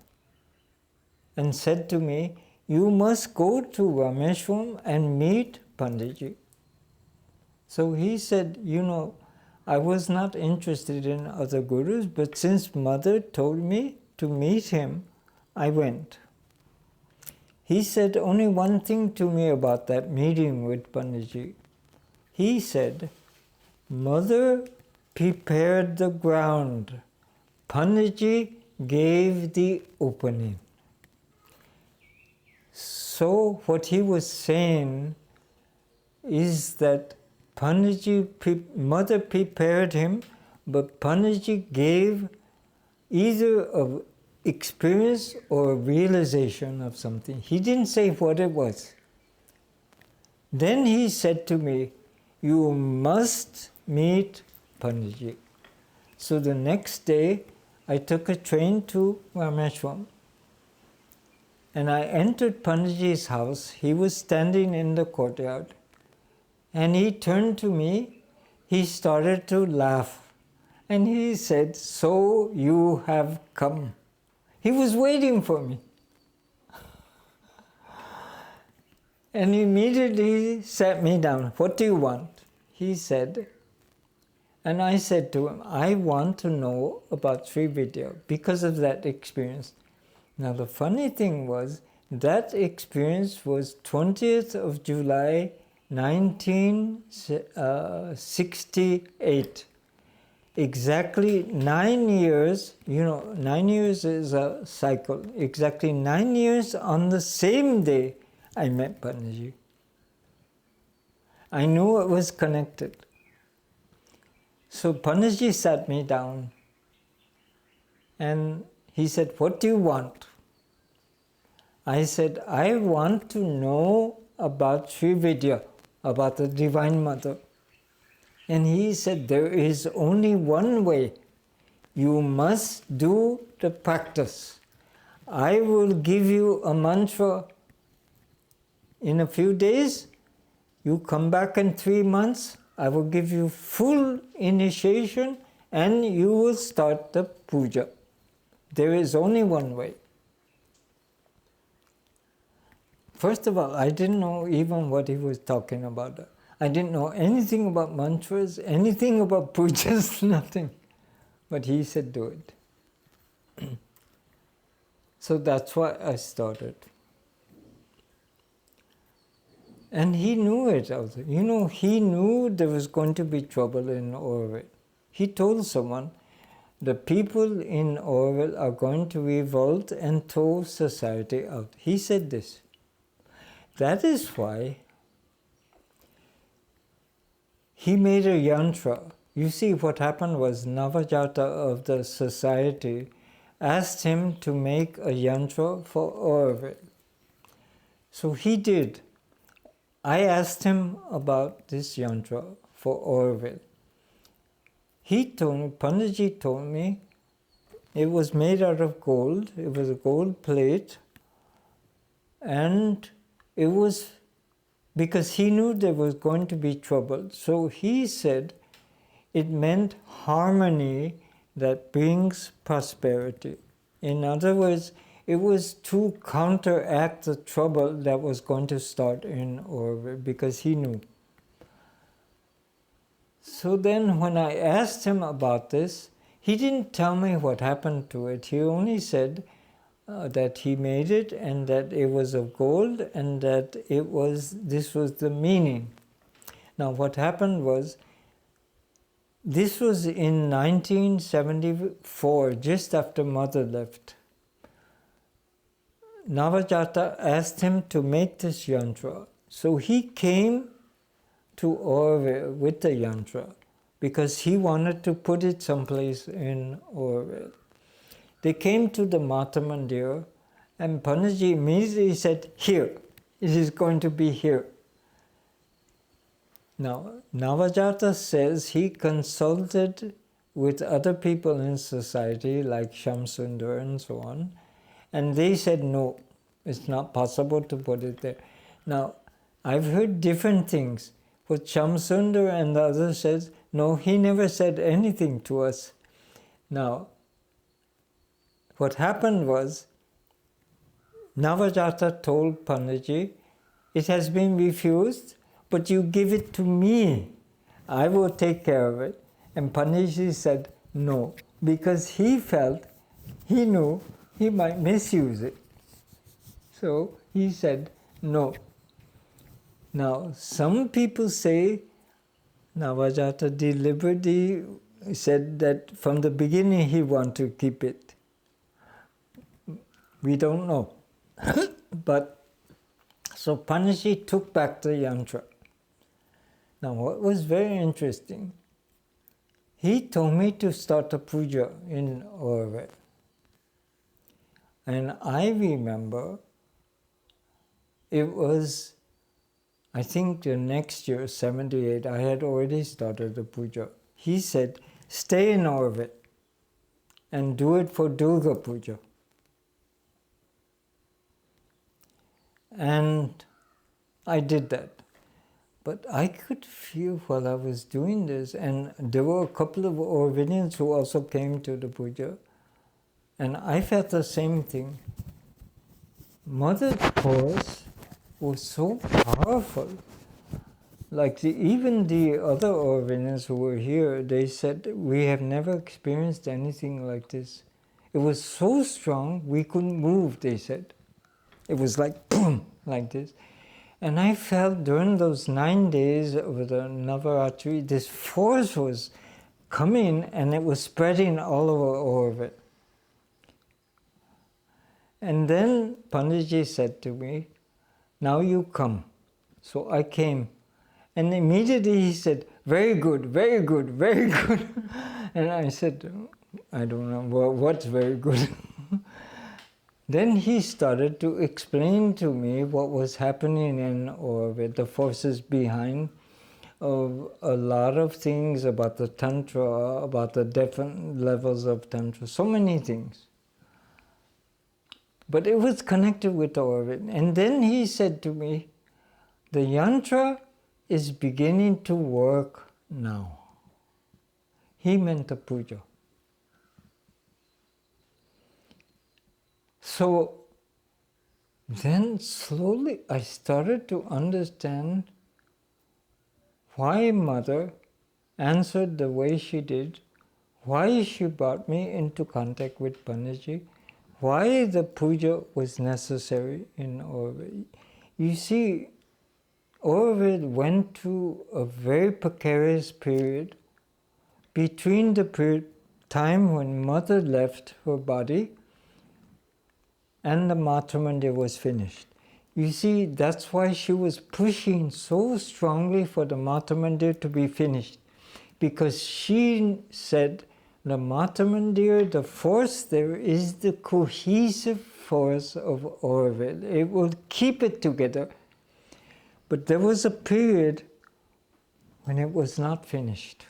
and said to me, you must go to Rameshwaram and meet Panditji. So he said, you know, I was not interested in other gurus, but since mother told me to meet him, I went. He said only one thing to me about that meeting with Panditji. He said, mother prepared the ground. Panditji gave the opening. So what he was saying is that mother prepared him, but Panditji gave either an experience or a realization of something. He didn't say what it was. Then he said to me, you must meet Panditji. So the next day, I took a train to Rameshwaram. And I entered Panditji's house. He was standing in the courtyard. And he turned to me. He started to laugh. And he said, so you have come. He was waiting for me. And immediately sat me down. What do you want? He said. And I said to him, I want to know about Sri Vidya because of that experience. Now the funny thing was, that experience was 20th of July 1968. Exactly 9 years, you know, 9 years is a cycle. Exactly 9 years on the same day I met Panditji. I knew it was connected. So Panditji sat me down and he said, what do you want? I said, I want to know about Sri Vidya, about the Divine Mother. And he said, there is only one way. You must do the practice. I will give you a mantra in a few days. You come back in 3 months. I will give you full initiation and you will start the puja. There is only one way. First of all, I didn't know even what he was talking about. I didn't know anything about mantras, anything about pujas, nothing. But he said, do it. So that's why I started. And he knew it also. You know, he knew there was going to be trouble in Auroville. He told someone, the people in Auroville are going to revolt and throw society out. He said this. That is why he made a yantra. You see, what happened was Navajata of the society asked him to make a yantra for Auroville. So he did. I asked him about this yantra for Auroville. He told me, Panditji told me, it was made out of gold. It was a gold plate, and it was because he knew there was going to be trouble. So he said it meant harmony that brings prosperity. In other words, it was to counteract the trouble that was going to start in Auroville, because he knew. So then when I asked him about this, he didn't tell me what happened to it. He only said that he made it and that it was of gold and that this was the meaning. Now what happened was, this was in 1974, just after Mother left. Navajata asked him to make this yantra. So he came to Auroville with the yantra because he wanted to put it someplace in Auroville. They came to the Mata Mandir and Panditji immediately said, here, it is going to be here. Now, Navajata says he consulted with other people in society like Shamsundar and so on, and they said, no, it's not possible to put it there. Now, I've heard different things. What Shamsundar and the others said, no, he never said anything to us. Now, what happened was, Navajata told Panditji, it has been refused, but you give it to me. I will take care of it. And Panditji said no, because he felt, he knew he might misuse it. So he said no. Now, some people say Navajata deliberately said that from the beginning he wanted to keep it. We don't know. But so Panditji took back the yantra. Now, what was very interesting, he told me to start a puja in Auroville. And I remember it was, I think the next year, 78, I had already started the puja. He said, stay in Auroville and do it for Durga Puja. And I did that. But I could feel while I was doing this, and there were a couple of Aurovillians who also came to the puja, and I felt the same thing. Mother's force was so powerful. Like even the other Aurovillians who were here, they said, we have never experienced anything like this. It was so strong, we couldn't move, they said. It was like, boom, like this. And I felt during those 9 days of the Navaratri, this force was coming and it was spreading all over it. And then Panditji said to me, now you come. So I came. And immediately he said, very good, very good, very good. And I said, I don't know what's very good. Then he started to explain to me what was happening in Auroville, the forces behind of a lot of things about the Tantra, about the different levels of Tantra, so many things. But it was connected with Auroville. And then he said to me, the yantra is beginning to work now. He meant the puja. So then slowly I started to understand why Mother answered the way she did, why she brought me into contact with Panditji, why the puja was necessary in Auroville. You see, Auroville went through a very precarious period between the time when Mother left her body and the Matra Mandir was finished. You see, that's why she was pushing so strongly for the Matra Mandir to be finished. Because she said, the Matra Mandir, the force there is the cohesive force of Auroville. It will keep it together. But there was a period when it was not finished.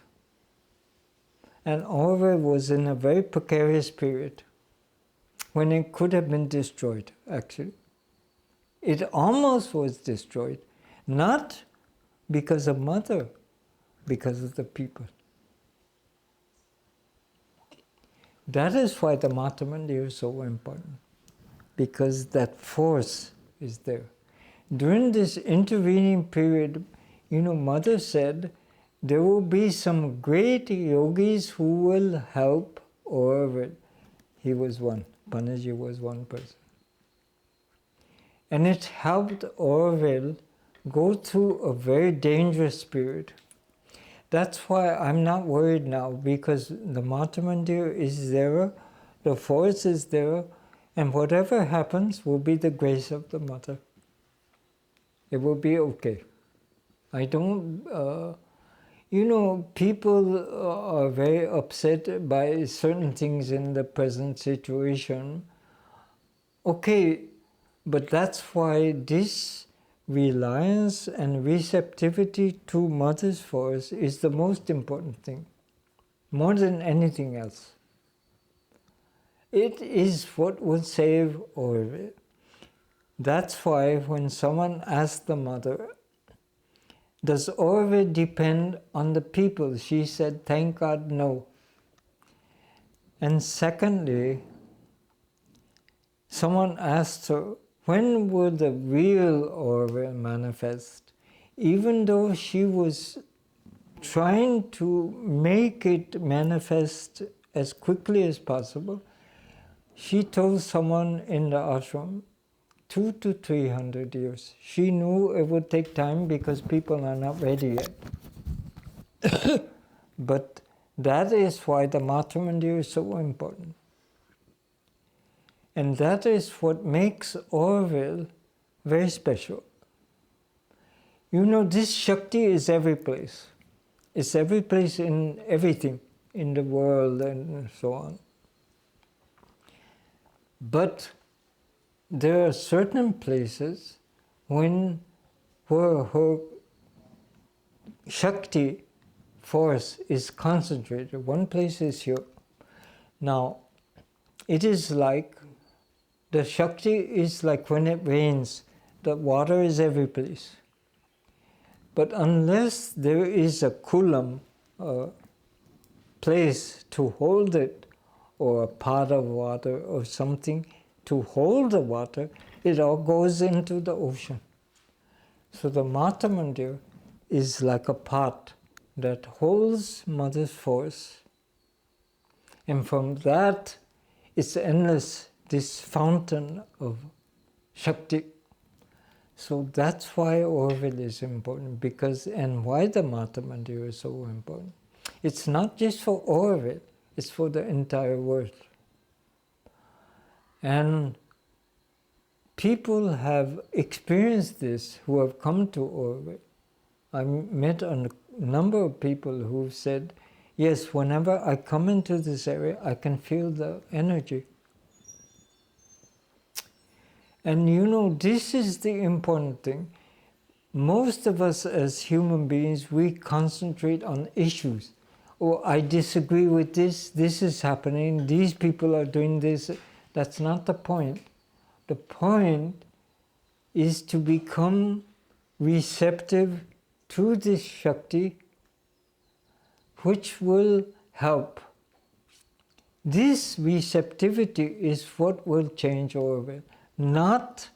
And Auroville was in a very precarious period, when it could have been destroyed, actually. It almost was destroyed, not because of Mother, because of the people. That is why the Matra Mandir is so important, because that force is there. During this intervening period, Mother said, there will be some great yogis who will help Auroville. He was one. Panditji was one person. And it helped Auroville go through a very dangerous period. That's why I'm not worried now, because the Matra Mandir is there, the force is there, and whatever happens will be the grace of the Mother. It will be okay. I don't, people are very upset by certain things in the present situation. Okay, but that's why this reliance and receptivity to Mother's force is the most important thing, more than anything else. It is what will save Auroville. That's why when someone asked the Mother, Does Auroville depend on the people? She said, thank God, no. And secondly, someone asked her, when will the real Auroville manifest? Even though she was trying to make it manifest as quickly as possible, she told someone in the ashram, 200 to 300 years. She knew it would take time because people are not ready yet. But that is why the Matra Mandir is so important. And that is what makes Auroville very special. You know, this Shakti is every place. It's every place in everything, in the world and so on. But there are certain places where her Shakti force is concentrated. One place is here. Now, it is like, the Shakti is like when it rains, the water is every place. But unless there is a kulam, a place to hold it, or a pot of water or something to hold the water, it all goes into the ocean. So the Mata Mandir is like a pot that holds Mother's force. And from that, it's endless, this fountain of Shakti. So that's why Auroville is important, because, and why the Mata Mandir is so important. It's not just for Auroville, it's for the entire world. And people have experienced this who have come to Auroville. I met a number of people who said, yes, whenever I come into this area, I can feel the energy. And you know, this is the important thing. Most of us as human beings, we concentrate on issues. Oh, I disagree with this, this is happening, these people are doing this. That's not the point. The point is to become receptive to this Shakti, which will help. This receptivity is what will change Auroville. Not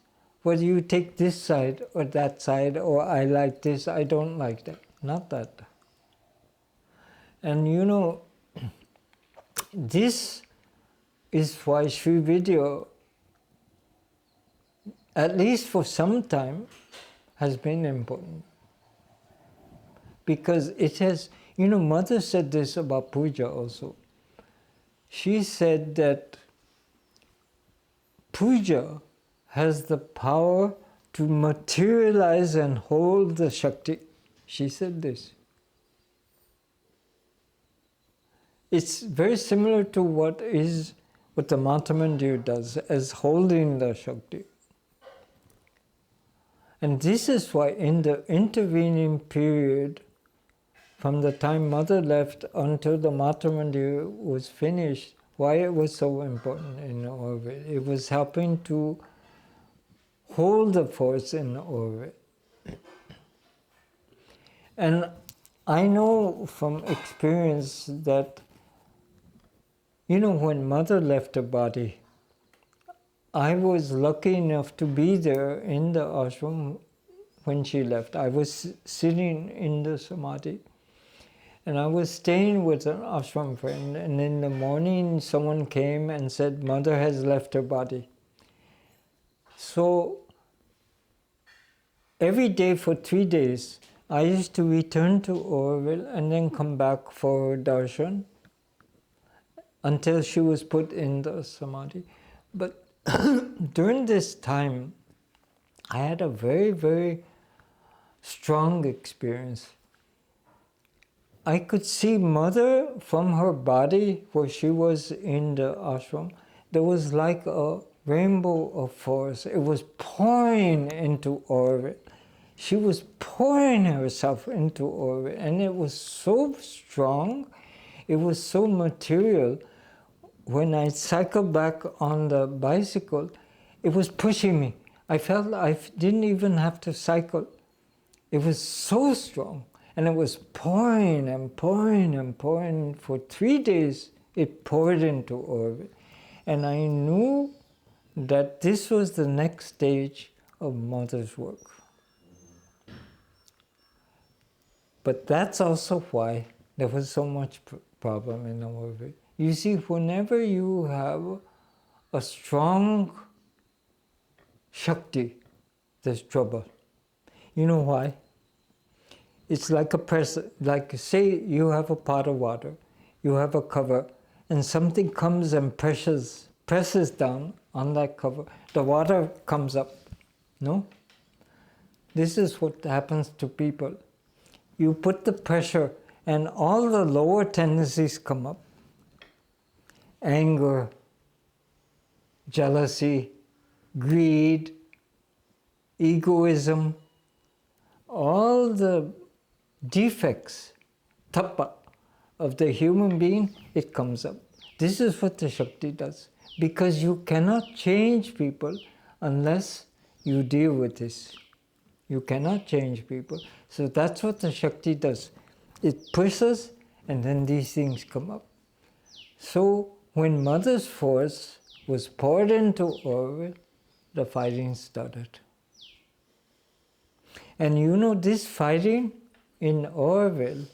whether you take this side or that side, or I like this, I don't like that. Not that. And you know, this is why Sri Vidya, at least for some time, has been important. Because it has, you know, Mother said this about puja also. She said that puja has the power to materialize and hold the Shakti. She said this. It's very similar to what the Mata Mandir does as holding the Shakti. And this is why in the intervening period, from the time Mother left until the Mata Mandir was finished, why it was so important in Auroville. It was helping to hold the force in Auroville. And I know from experience that, you know, when Mother left her body, I was lucky enough to be there in the ashram when she left. I was sitting in the samadhi, and I was staying with an ashram friend, and in the morning someone came and said, Mother has left her body. So every day for 3 days, I used to return to Auroville and then come back for darshan until she was put in the samadhi. But during this time, I had a very, very strong experience. I could see Mother from her body, where she was in the ashram. There was like a rainbow of force. It was pouring into Auroville. She was pouring herself into Auroville, and it was so strong, it was so material. When I cycled back on the bicycle, it was pushing me. I felt I didn't even have to cycle. It was so strong. And it was pouring and pouring and pouring. For 3 days, it poured into Auroville. And I knew that this was the next stage of Mother's work. But that's also why there was so much problem in Auroville. You see, whenever you have a strong Shakti, there's trouble. You know why? It's like a press, like say you have a pot of water, you have a cover, and something comes and presses down on that cover. The water comes up, no? This is what happens to people. You put the pressure and all the lower tendencies come up. Anger, jealousy, greed, egoism, all the defects, tapa, of the human being, it comes up. This is what the Shakti does. Because you cannot change people unless you deal with this. You cannot change people. So that's what the Shakti does. It pushes and then these things come up. So when Mother's force was poured into Auroville, the fighting started. And you know, this fighting in Auroville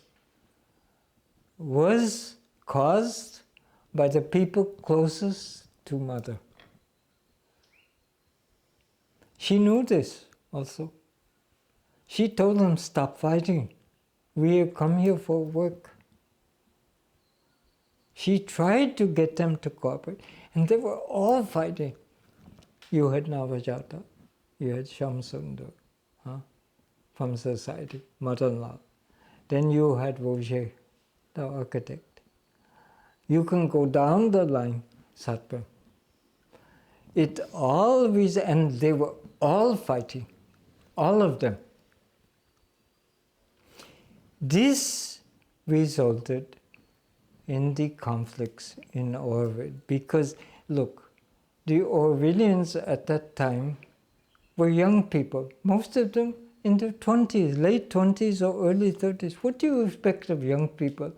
was caused by the people closest to Mother. She knew this also. She told them, stop fighting. We have come here for work. She tried to get them to cooperate, and they were all fighting. You had Navajata, you had Shamsundar, from society, Madan Lal. Then you had Roger, the architect. You can go down the line, Satpam. It always, and they were all fighting, all of them. This resulted in the conflicts in Auroville because, look, the Aurovillians at that time were young people, most of them in their 20s, late 20s or early 30s. What do you expect of young people?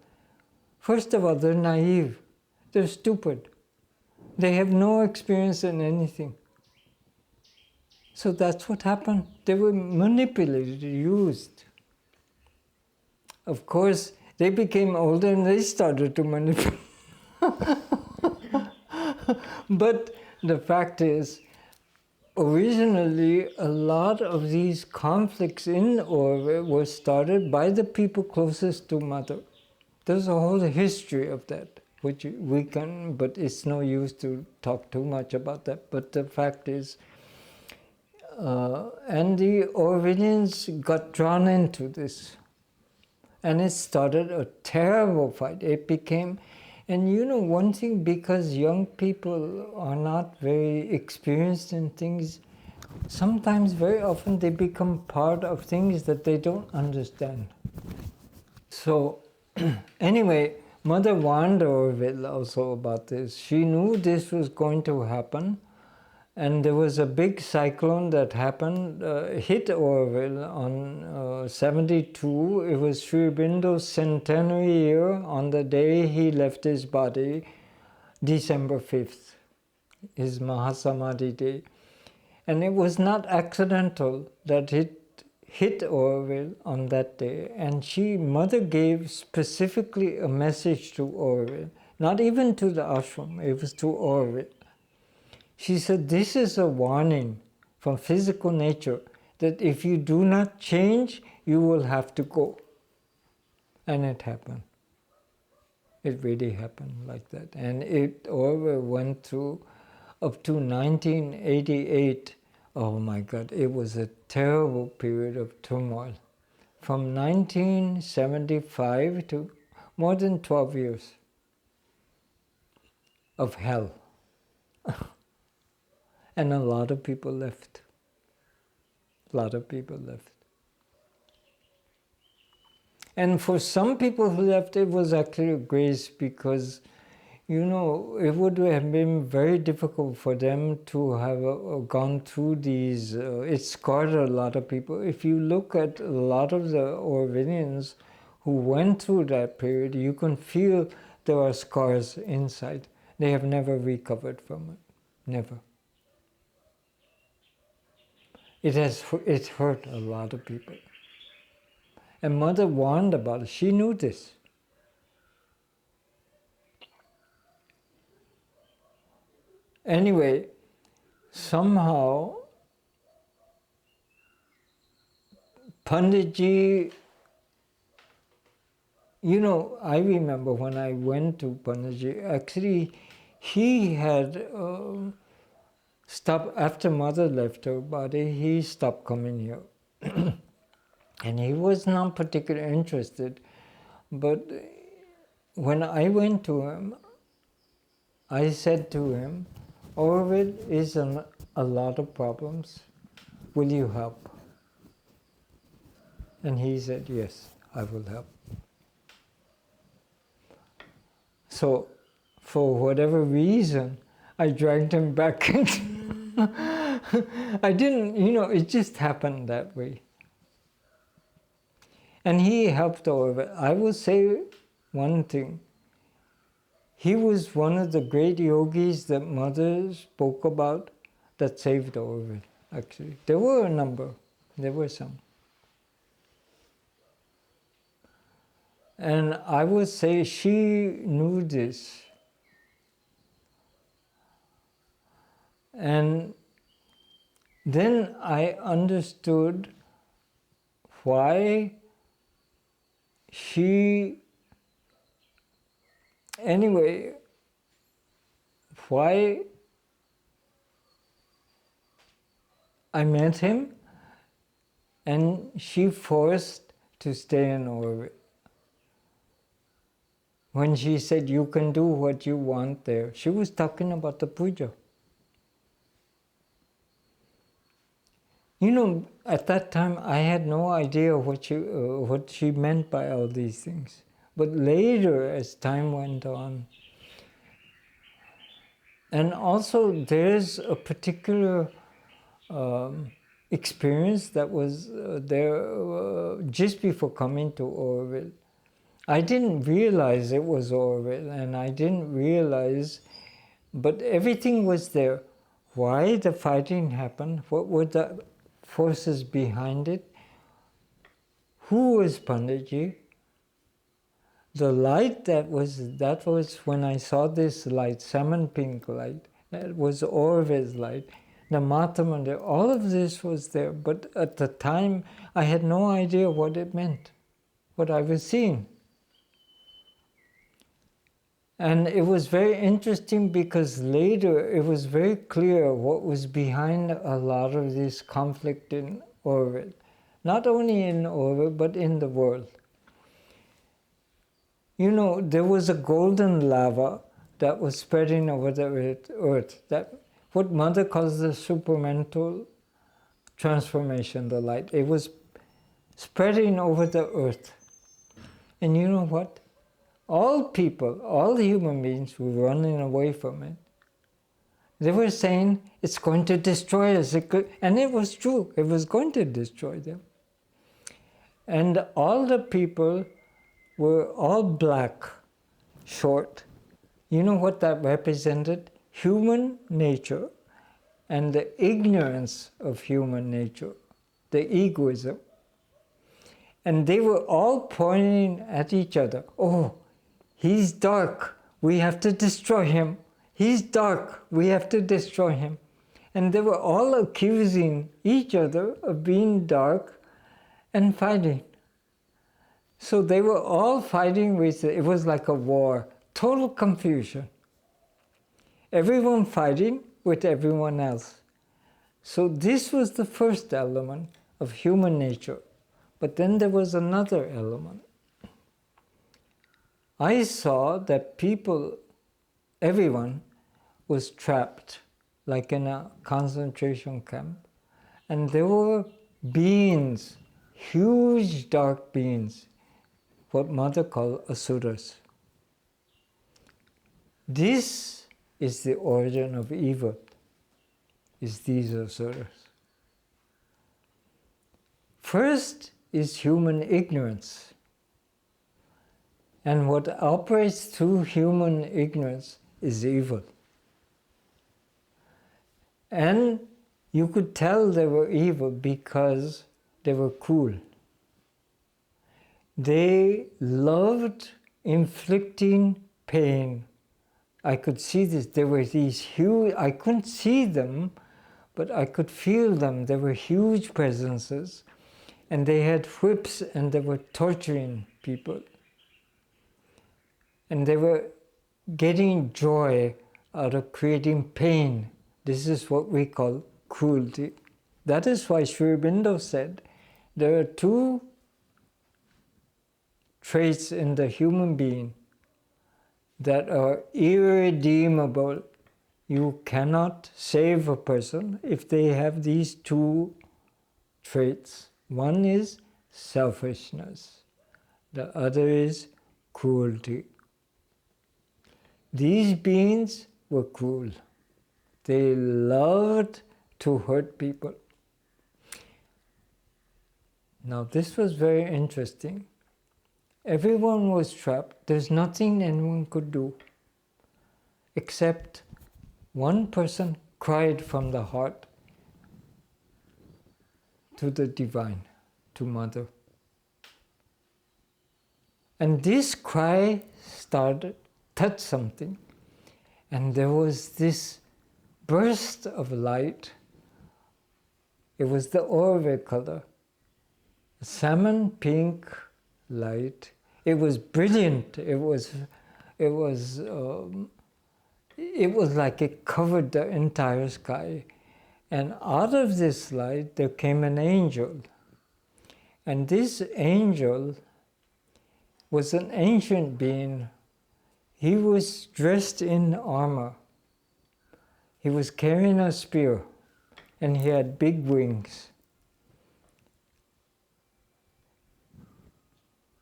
First of all, they're naive, they're stupid, they have no experience in anything. So that's what happened. They were manipulated, used. Of course, they became older and they started to manipulate. But the fact is, originally, a lot of these conflicts in Auroville were started by the people closest to Mother. There's a whole history of that, which we can, but it's no use to talk too much about that. But the fact is, and the Aurovillians got drawn into this. And it started a terrible fight. It became, and you know one thing, because young people are not very experienced in things, sometimes, very often, they become part of things that they don't understand. So, anyway, Mother warned Auroville also about this. She knew this was going to happen. And there was a big cyclone that happened, hit Auroville on 72. It was Sri Aurobindo's centenary year on the day he left his body, December 5th, his Mahasamadhi day. And it was not accidental that it hit Auroville on that day. And Mother gave specifically a message to Auroville, not even to the ashram, it was to Auroville. She said, this is a warning from physical nature that if you do not change, you will have to go. And it happened. It really happened like that. And it Auroville went through up to 1988. Oh my God, it was a terrible period of turmoil. From 1975 to more than 12 years of hell. And a lot of people left. A lot of people left. And for some people who left, it was actually a grace because, it would have been very difficult for them to have gone through these. It scarred a lot of people. If you look at a lot of the Aurovillians who went through that period, you can feel there are scars inside. They have never recovered from it. Never. It hurt a lot of people. And Mother warned about it. She knew this. Anyway, somehow Panditji, I remember when I went to Panditji, actually he had stopped, after Mother left her body, he stopped coming here. And he was not particularly interested. But when I went to him, I said to him, Auroville is in a lot of problems. Will you help? And he said, yes, I will help. So, for whatever reason, I dragged him back. I didn't, it just happened that way. And he helped Auroville. I will say one thing. He was one of the great yogis that Mother spoke about that saved Auroville, actually. There were a number. There were some. And I would say she knew this. And then I understood why why I met him and she forced to stay in Auroville. When she said, you can do what you want there, she was talking about the puja. At that time, I had no idea what she meant by all these things. But later, as time went on, and also there's a particular experience that was there just before coming to Auroville. I didn't realize it was Auroville, and I didn't realize, but everything was there. Why the fighting happened, what were the forces behind it, who was Panditji, the light that was when I saw this light, salmon pink light, that was Auroville's light, the Mata Mandir, all of this was there, but at the time I had no idea what it meant, what I was seeing. And it was very interesting because later it was very clear what was behind a lot of this conflict in Auroville. Not only in Auroville, but in the world. There was a golden lava that was spreading over the earth. That what Mother calls the supramental transformation, the light. It was spreading over the earth. And you know what? All people, all human beings were running away from it. They were saying, it's going to destroy us. And it was true. It was going to destroy them. And all the people were all black, short. You know what that represented? Human nature and the ignorance of human nature, the egoism. And they were all pointing at each other. Oh, he's dark, we have to destroy him. He's dark, we have to destroy him. And they were all accusing each other of being dark and fighting. So they were all fighting with, it was like a war, total confusion. Everyone fighting with everyone else. So this was the first element of human nature. But then there was another element. I saw that people, everyone, was trapped, like in a concentration camp. And there were beings, huge dark beings, what Mother called asuras. This is the origin of evil, is these asuras. First is human ignorance. And what operates through human ignorance is evil. And you could tell they were evil because they were cruel. They loved inflicting pain. I could see this. There were these huge, I couldn't see them, but I could feel them. There were huge presences, and they had whips, and they were torturing people. And they were getting joy out of creating pain. This is what we call cruelty. That is why Sri Aurobindo said there are two traits in the human being that are irredeemable. You cannot save a person if they have these two traits. One is selfishness, the other is cruelty. These beings were cruel. They loved to hurt people. Now this was very interesting. Everyone was trapped. There's nothing anyone could do except one person cried from the heart to the divine, to Mother. And this cry touched something, and there was this burst of light. It was the Auroville color, salmon pink light. It was brilliant. It was like it covered the entire sky. And out of this light there came an angel. And this angel was an ancient being. He was dressed in armor. He was carrying a spear, and he had big wings.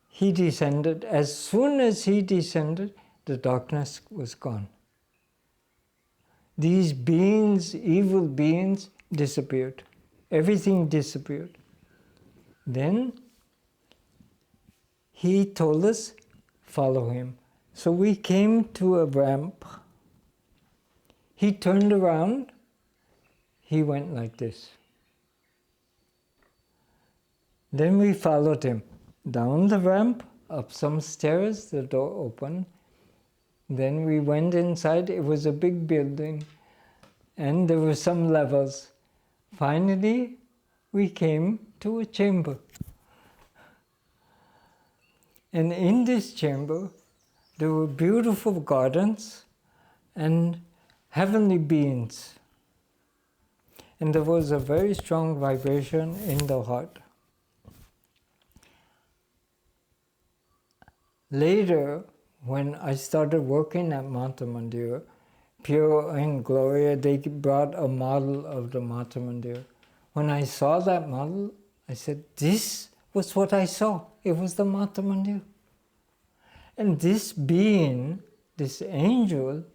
He descended. As soon as he descended, the darkness was gone. These beings, evil beings, disappeared. Everything disappeared. Then he told us, follow him. So we came to a ramp. He turned around. He went like this. Then we followed him. Down the ramp, up some stairs, the door opened. Then we went inside. It was a big building, and there were some levels. Finally, we came to a chamber. And in this chamber, there were beautiful gardens and heavenly beings. And there was a very strong vibration in the heart. Later, when I started working at Mata Mandir, Piero and Gloria, they brought a model of the Mata Mandir. When I saw that model, I said, this was what I saw. It was the Mata Mandir. And this being, this angel,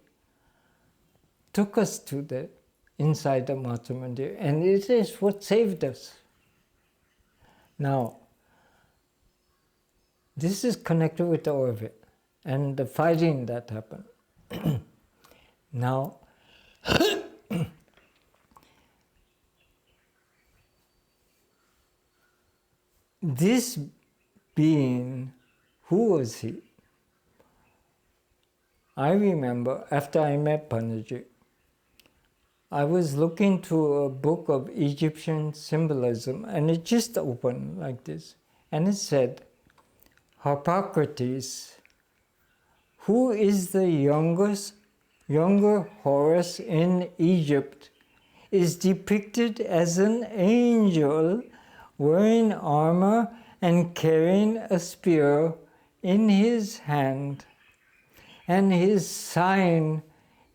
took us to the inside the Mata Mandir, and it is what saved us. Now, this is connected with the Auroville and the fighting that happened. Now, this being, who was he? I remember after I met Panaji, I was looking through a book of Egyptian symbolism, and it just opened like this. And it said, Harpocrates, who is the younger Horus in Egypt, is depicted as an angel wearing armor and carrying a spear in his hand. And his sign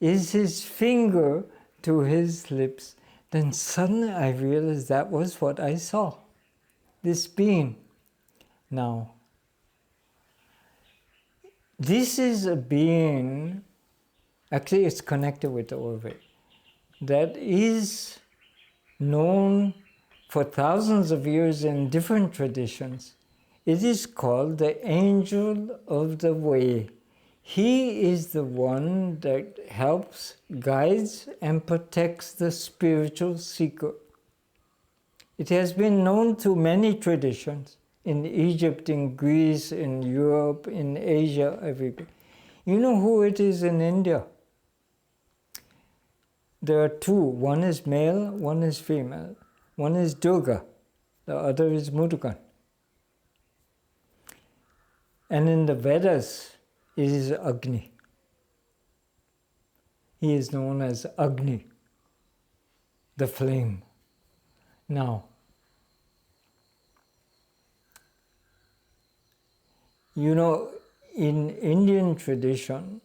is his finger to his lips. Then suddenly I realized that was what I saw, this being. Now, this is a being Actually, it's connected with the Auroville. That is known for thousands of years in different traditions. It is called the Angel of the Way. He is the one that helps, guides, and protects the spiritual seeker. It has been known through many traditions, in Egypt, in Greece, in Europe, in Asia, everywhere. You know who it is in India? There are two. One is male, one is female. One is Durga, the other is Murugan. And in the Vedas, it is Agni. He is known as Agni, the flame. Now, you know, in Indian tradition,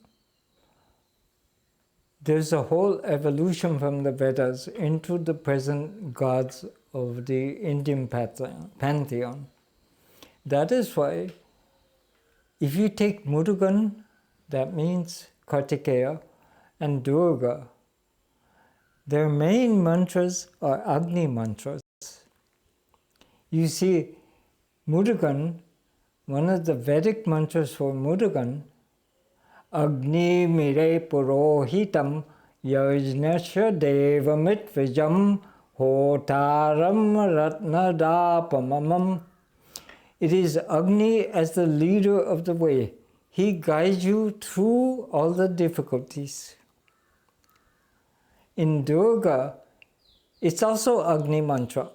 there's a whole evolution from the Vedas into the present gods of the Indian pantheon. That is why, if you take Murugan, that means Kartikeya, and Durga, their main mantras are Agni mantras. You see, Murugan, one of the Vedic mantras for Murugan, Agni mire purohitam yajnasya devamit vijam hotaram ratnadapamamam. It is Agni as the leader of the way. He guides you through all the difficulties. In Durga, it's also Agni mantra.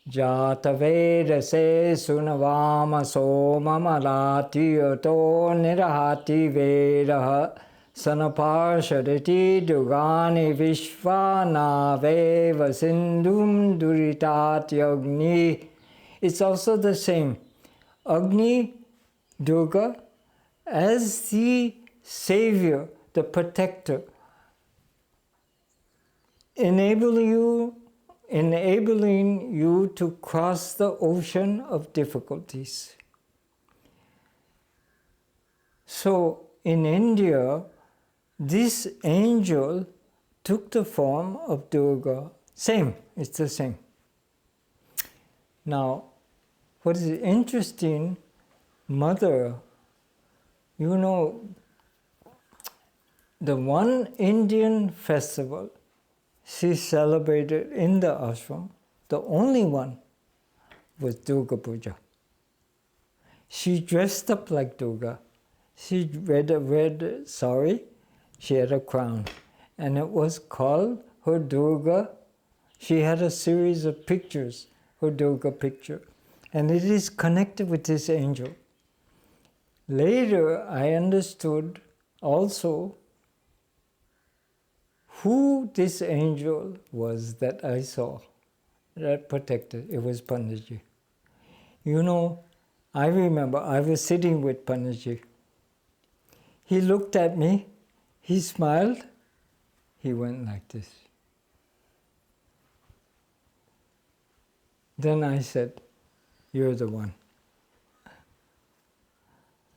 Jata vedase sunavama somamalati yato nirahati vedaha sanaparshadati dugani vishvanaveva sindhum duritati agni. It's also the same. Agni, Durga, as the savior, the protector, enabling you to cross the ocean of difficulties. So in India, this angel took the form of Durga. Same, it's the same. Now, what is interesting, Mother, you know, the one Indian festival she celebrated in the ashram, the only one, was Durga Puja. She dressed up like Durga. She wore a red sari, she had a crown, and it was called her Durga. She had a series of pictures, her Durga picture, and it is connected with this angel. Later, I understood also who this angel was that I saw, that protected. It was Panditji. You know, I remember I was sitting with Panditji. He looked at me, he smiled, he went like this. Then I said, "You're the one."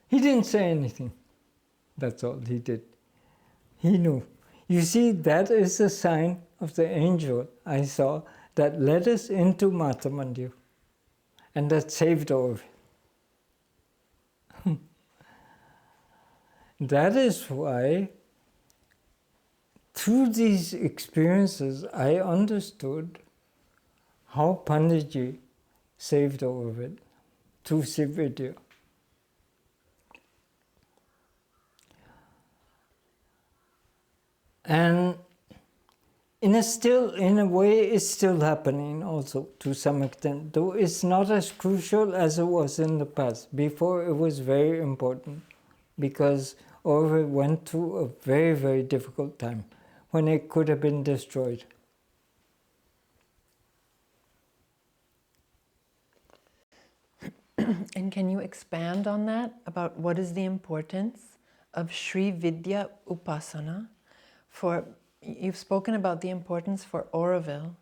He didn't say anything. That's all he did. He knew. You see, that is the sign of the angel I saw that led us into Mata Mandir and that saved Auroville. That is why, through these experiences, I understood how Panditji saved Auroville through Sividya. And in a way, it's still happening also to some extent, though it's not as crucial as it was in the past. Before, it was very important because Auroville went through a very, very difficult time when it could have been destroyed. And can you expand on that, about what is the importance of Sri Vidya Upasana? You've spoken about the importance for Auroville.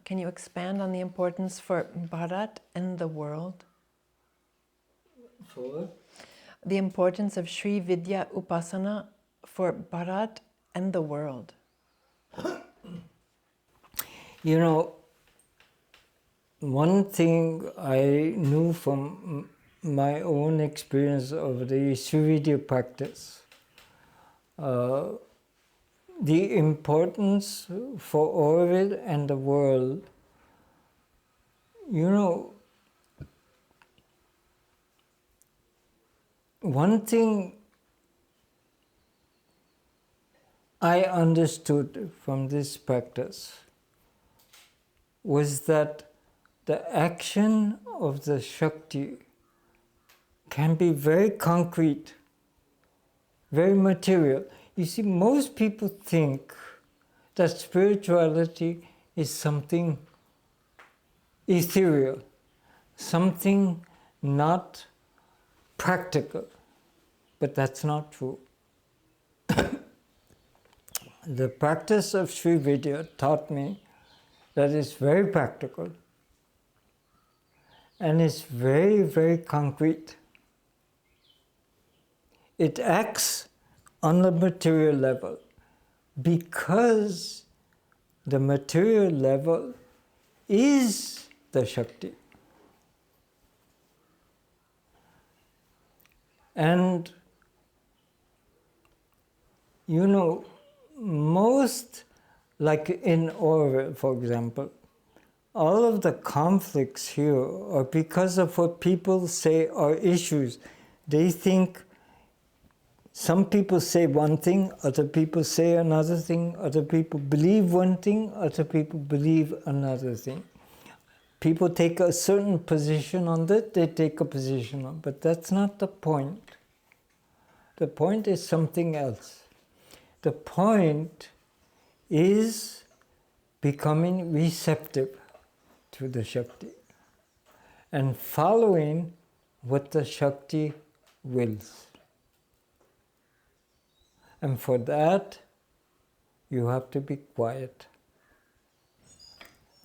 Can you expand on the importance for Bharat and the world? For? The importance of Sri Vidya Upasana for Bharat and the world? You know, one thing I knew from my own experience of the Sri Vidya practice, the importance for Auroville and the world, you know, one thing I understood from this practice was that the action of the Shakti can be very concrete, very material. You see, most people think that spirituality is something ethereal, something not practical, but that's not true. The practice of Sri Vidya taught me that it's very practical and it's very, very concrete. It acts on the material level because the material level is the Shakti. And you know, most, like in Auroville, for example, all of the conflicts here are because of what people say are issues. They think, some people say one thing, other people say another thing, other people believe one thing, other people believe another thing. People take a certain position on that, they take a position on, but that's not the point. The point is something else. The point is becoming receptive to the Shakti and following what the Shakti wills. And for that, you have to be quiet.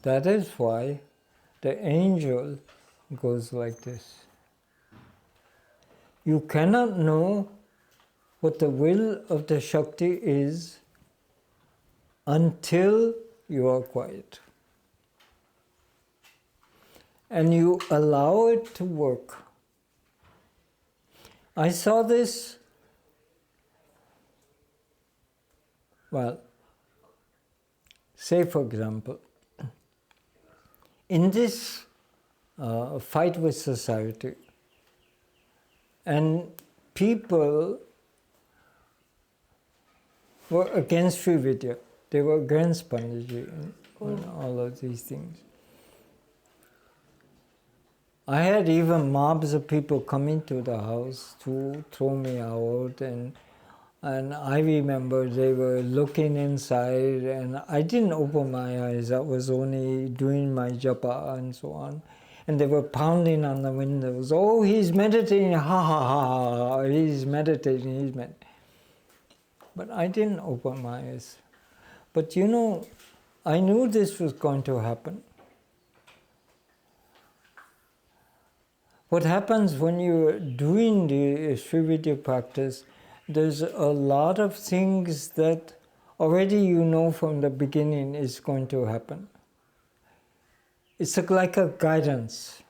That is why the angel goes like this. You cannot know what the will of the Shakti is until you are quiet. And you allow it to work. I saw this, well, say for example, in this fight with society, and people were against Sri Vidya. They were against Panditji and all of these things. I had even mobs of people coming to the house to throw me out, and I remember they were looking inside, and I didn't open my eyes. I was only doing my japa and so on. And they were pounding on the windows. Oh, he's meditating, ha ha ha, ha. He's meditating, he's meditating. But I didn't open my eyes. But you know, I knew this was going to happen. What happens when you're doing the Sri Vidya practice, there's a lot of things that already you know from the beginning is going to happen. It's like a guidance.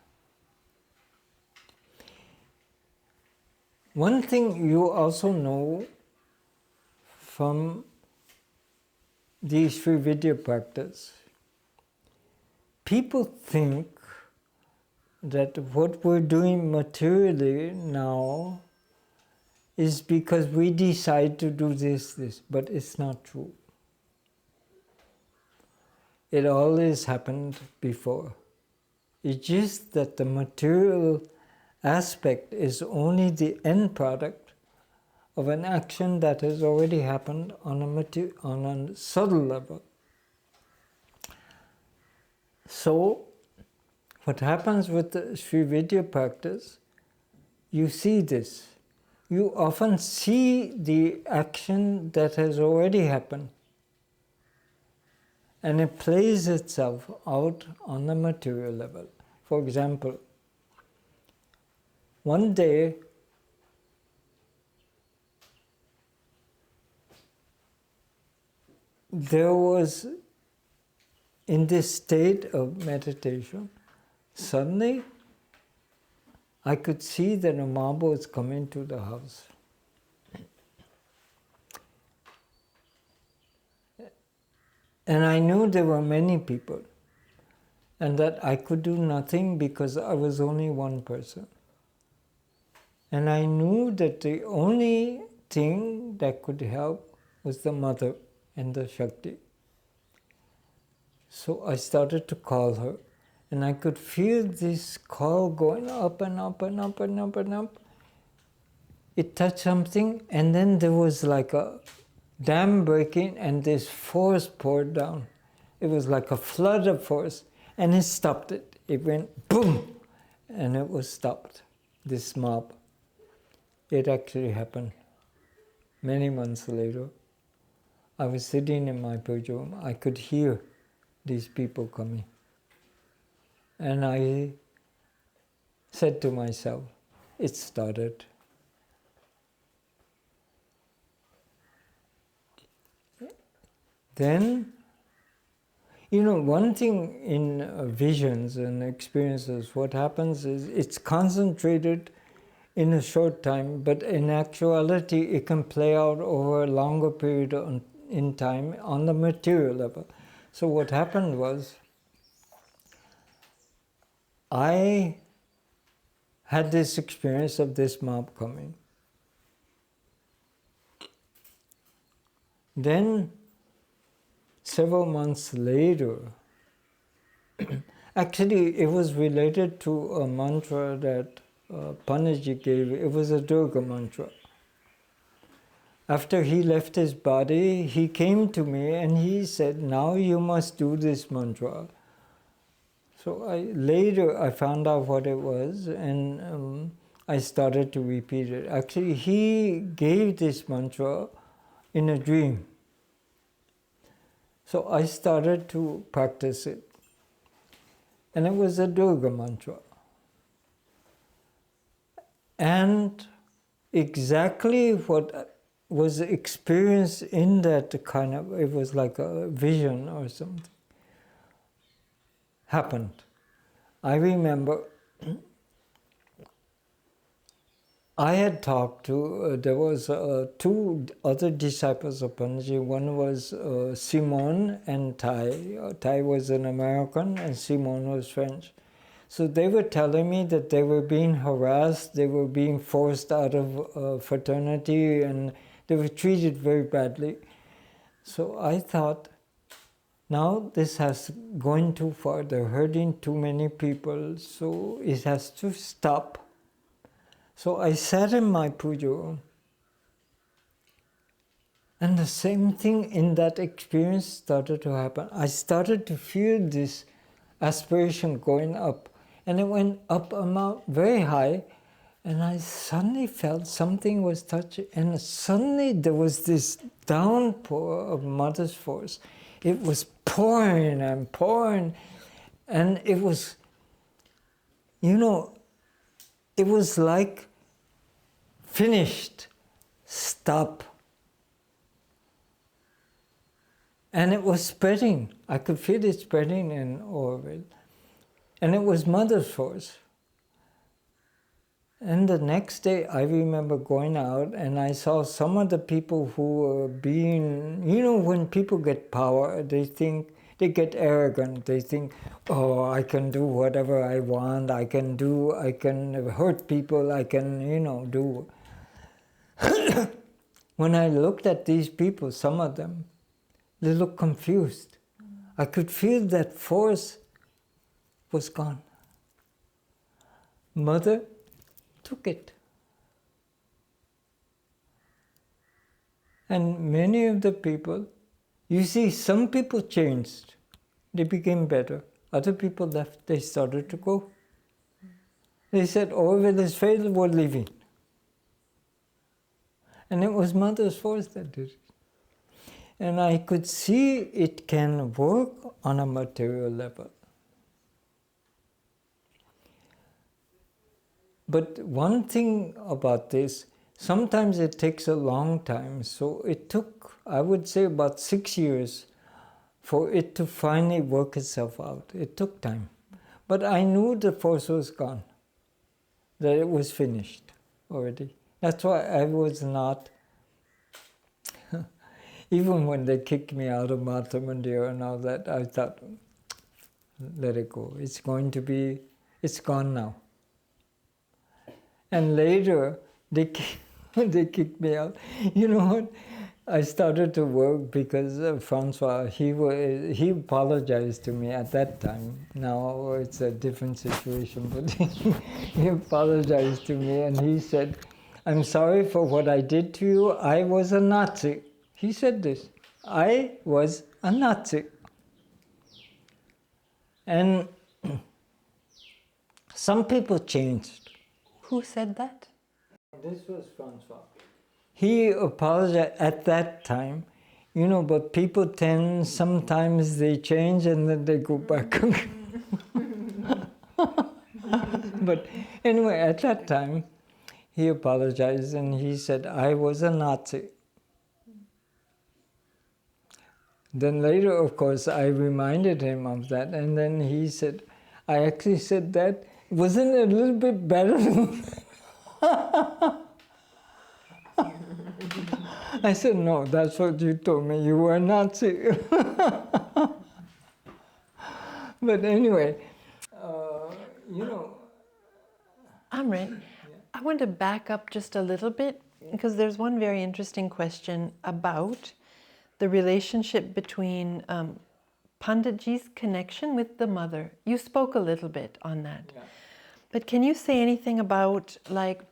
One thing you also know from the Sri Vidya practice, people think that what we're doing materially now is because we decide to do this, but it's not true. It always happened before. It's just that the material aspect is only the end product of an action that has already happened on a subtle level. So, what happens with the Sri Vidya practice, you see this. You often see the action that has already happened, and it plays itself out on the material level. For example, one day there was, in this state of meditation, suddenly I could see that a mob was coming to the house. And I knew there were many people, and that I could do nothing because I was only one person. And I knew that the only thing that could help was the mother and the Shakti. So I started to call her, and I could feel this call going up and up and up and up and up. It touched something, and then there was like a dam breaking, and this force poured down. It was like a flood of force, and it stopped it. It went boom, and it was stopped, this mob. It actually happened. Many months later, I was sitting in my puja room. I could hear these people coming. And I said to myself, it started. Then, one thing in visions and experiences, what happens is it's concentrated in a short time, but in actuality it can play out over a longer period in time on the material level. So what happened was, I had this experience of this mob coming. Then, several months later, actually it was related to a mantra that Panaji gave. It was a Durga mantra. After he left his body, he came to me and he said, now you must do this mantra. So later I found out what it was, and I started to repeat it. Actually, he gave this mantra in a dream. So I started to practice it. And it was a Durga mantra. And exactly what was experienced in that kind of, it was like a vision or something, happened. I remember I had talked to, there was two other disciples of Panaji. One was Simon and Tai. Tai was an American and Simon was French. So they were telling me that they were being harassed, they were being forced out of fraternity, and they were treated very badly. So I thought, now this has gone too far, they're hurting too many people, so it has to stop. So I sat in my puja room, and the same thing in that experience started to happen. I started to feel this aspiration going up, and it went up very high, and I suddenly felt something was touching, and suddenly there was this downpour of Mother's force. It was pouring and pouring, and it was, it was like finished, stop. And it was spreading. I could feel it spreading in Auroville. And it was Mother's force. And the next day, I remember going out and I saw some of the people who were being, when people get power, they think, they get arrogant. They think, oh, I can do whatever I want. I can hurt people. I can, do. When I looked at these people, some of them, they looked confused. I could feel that force was gone. Mother took it. And many of the people, you see, some people changed. They became better. Other people left. They started to go. They said, Auroville is failed, we're leaving. And it was Mother's force that did it. And I could see it can work on a material level. But one thing about this, Sometimes it takes a long time, so it took, I would say, about 6 years for it to finally work itself out. It took time. But I knew the force was gone, that it was finished already. That's why I was not, even when they kicked me out of Mata Mandir and all that, I thought, let it go. It's going to be, it's gone now. And later, they they kicked me out. You know what? I started to work because Francois, he apologized to me at that time. Now it's a different situation, but he apologized to me and he said, I'm sorry for what I did to you. I was a Nazi. He said this. I was a Nazi. And some people changed. Who said that? This was Francois. He apologized at that time, you know, but people tend, sometimes they change and then they go back. But anyway, at that time, he apologized and he said, I was a Nazi. Then later, of course, I reminded him of that, and then he said, I actually said that, wasn't it a little bit better than I said, no, that's what you told me, you were a Nazi. But anyway, you know. Amrit, I want to back up just a little bit because there's one very interesting question about the relationship between Panditji's connection with the mother. You spoke a little bit on that. Yeah. But can you say anything about, like,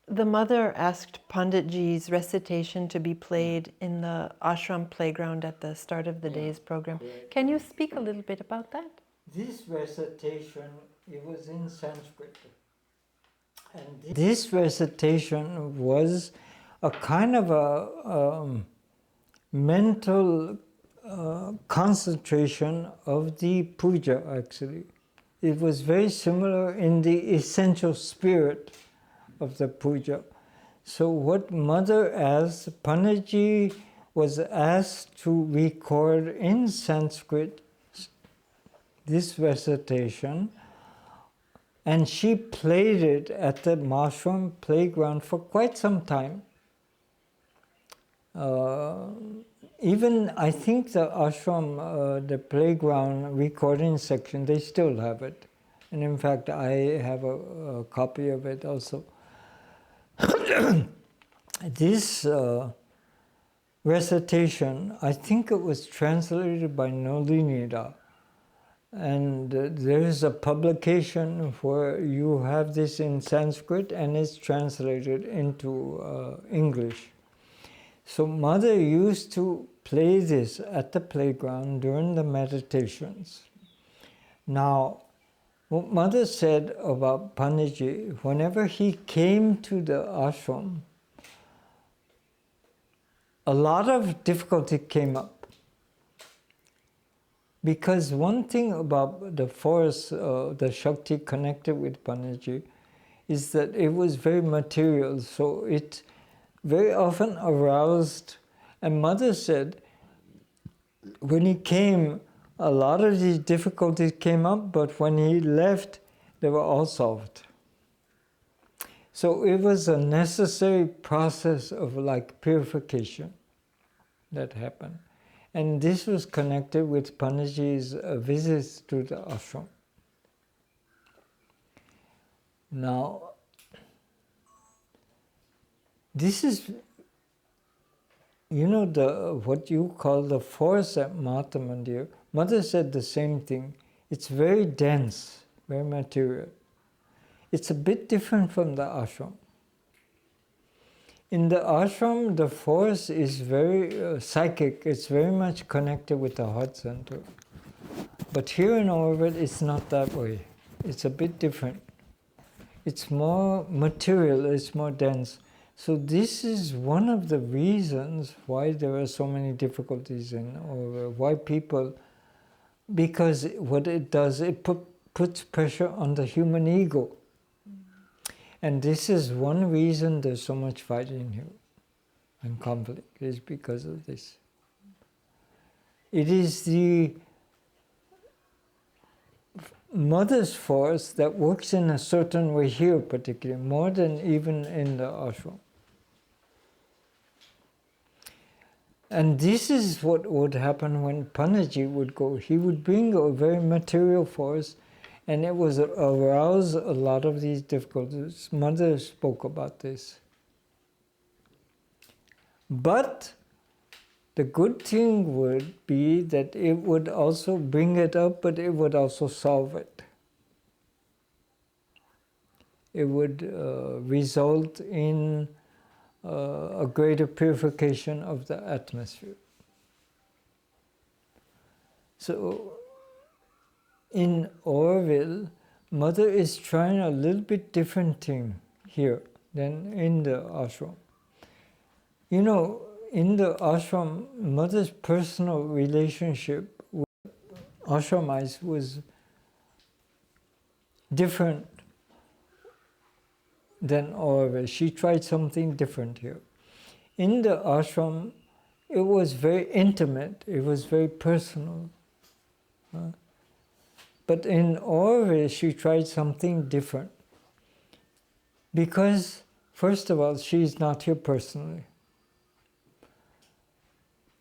the mother asked Panditji's recitation to be played in the ashram playground at the start of the day's program. Correct. Can you speak a little bit about that? This recitation, it was in Sanskrit. And this recitation was a kind of a mental concentration of the puja, actually. It was very similar in the essential spirit of the puja. So what mother asked, Panditji was asked to record in Sanskrit this recitation, and she played it at the ashram playground for quite some time. Even I think the ashram, the playground recording section, they still have it. And in fact, I have a copy of it also. This recitation, I think it was translated by Nolinida. And there is a publication where you have this in Sanskrit and it's translated into English. So mother used to play this at the playground during the meditations. Now, what mother said about Panditji, whenever he came to the ashram, a lot of difficulty came up. Because one thing about the force, the Shakti connected with Panditji, is that it was very material, so it very often aroused. And mother said, when he came, a lot of these difficulties came up, but when he left, they were all solved. So it was a necessary process of like purification that happened. And this was connected with Panditji's visits to the ashram. Now, this is, you know, what you call the force at Mata Mandir. Mother said the same thing. It's very dense, very material. It's a bit different from the ashram. In the ashram, the force is very psychic. It's very much connected with the heart center. But here in Auroville, it's not that way. It's a bit different. It's more material, it's more dense. So this is one of the reasons why there are so many difficulties in Auroville, why people, because what it does, it puts pressure on the human ego. And this is one reason there's so much fighting here and conflict, is because of this. It is the mother's force that works in a certain way here particularly, more than even in the ashram. And this is what would happen when Panaji would go. He would bring a very material force, and it would arouse a lot of these difficulties. Mother spoke about this. But the good thing would be that it would also bring it up, but it would also solve it. It would result in a greater purification of the atmosphere. So, in Auroville, Mother is trying a little bit different thing here than in the ashram. You know, in the ashram, Mother's personal relationship with ashramites was different than Auroville. She tried something different here. In the ashram, it was very intimate, it was very personal. But in Auroville, she tried something different. Because, first of all, she's not here personally.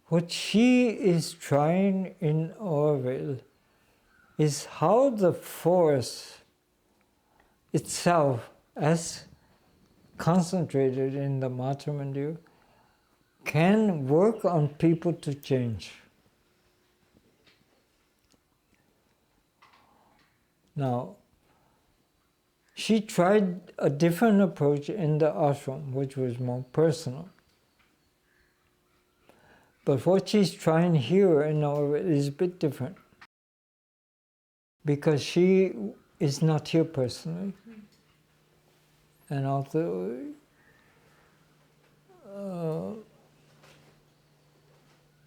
What she is trying in Auroville is how the force itself, as concentrated in the Matra Mandir, can work on people to change. Now, she tried a different approach in the ashram, which was more personal. But what she's trying here in Auroville is a bit different. Because she is not here personally. And also,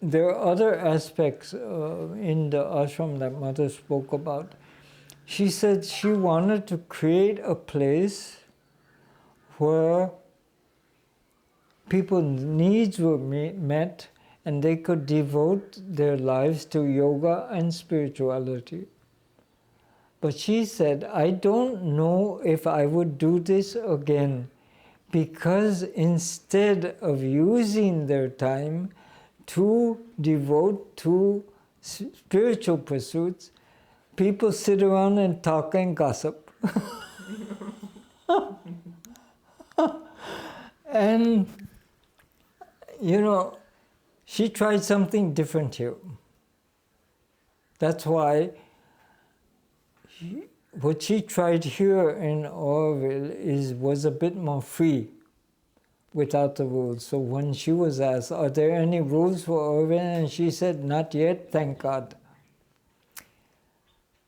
there are other aspects in the ashram that Mother spoke about. She said she wanted to create a place where people's needs were met and they could devote their lives to yoga and spirituality. But she said, I don't know if I would do this again, because instead of using their time to devote to spiritual pursuits, people sit around and talk and gossip. And, you know, she tried something different here. That's why what she tried here in Auroville was a bit more free, without the rules. So when she was asked, are there any rules for Auroville? And she said, not yet, thank God.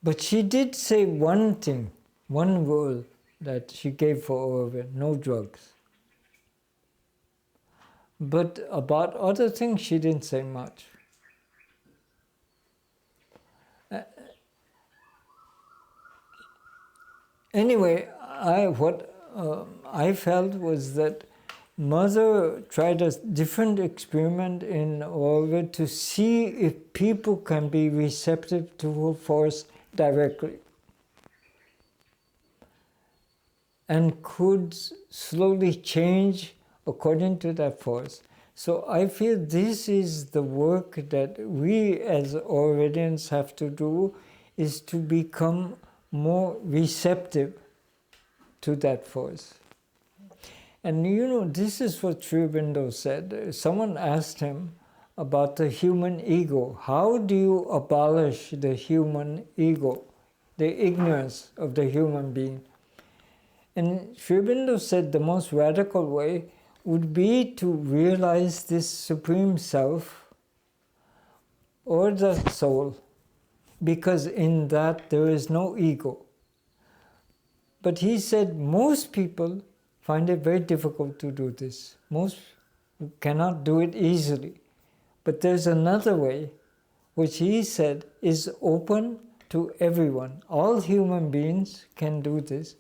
But she did say one thing, one rule that she gave for Auroville: no drugs. But about other things, she didn't say much. Anyway, what I felt was that Mother tried a different experiment in Auroville to see if people can be receptive to her force directly, and could slowly change according to that force. So I feel this is the work that we as Aurovillians have to do, is to become more receptive to that force. And you know, this is what Sri Aurobindo said. Someone asked him about the human ego. How do you abolish the human ego, the ignorance of the human being? And Sri Aurobindo said the most radical way would be to realize this Supreme Self, or the soul, because in that there is no ego. But he said most people find it very difficult to do this. Most cannot do it easily. But there's another way, which he said is open to everyone. All human beings can do this.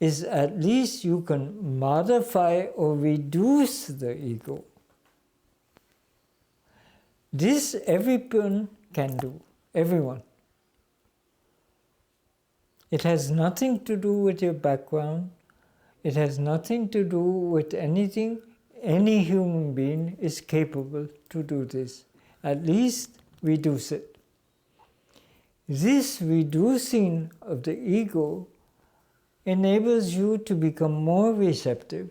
is at least you can modify or reduce the ego. This everyone can do, everyone. It has nothing to do with your background. It has nothing to do with anything. Any human being is capable to do this. At least reduce it. This reducing of the ego enables you to become more receptive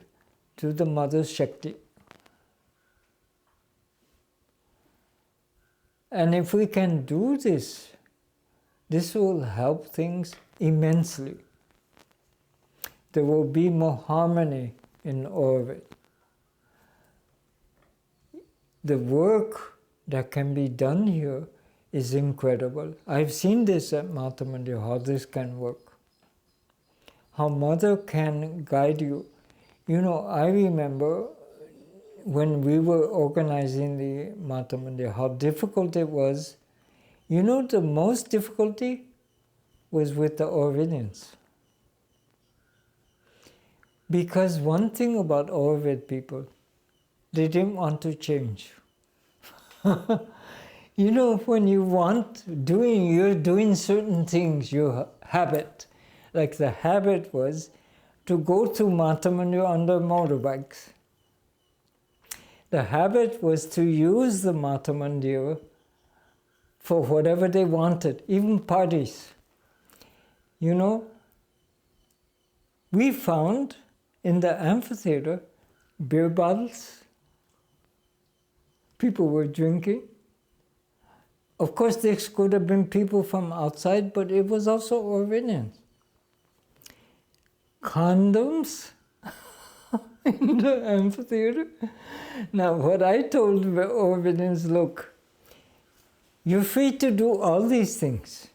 to the Mother's Shakti. And if we can do this, this will help things immensely. There will be more harmony in Auroville. The work that can be done here is incredible. I've seen this at Mata Mandir, how this can work. How Mother can guide you. You know, I remember when we were organizing the Mata Mandir, how difficult it was. You know, the most difficulty was with the Aurovillians. Because one thing about Auroville people, they didn't want to change. You know, when you're doing certain things, your habit, like the habit was to go to Mata Mandir on their motorbikes. The habit was to use the Mata Mandir for whatever they wanted, even parties. You know, we found in the amphitheater beer bottles. People were drinking. Of course, this could have been people from outside, but it was also Aurovillians. Condoms in the amphitheater. Now, what I told the Aurovillians, look, you're free to do all these things,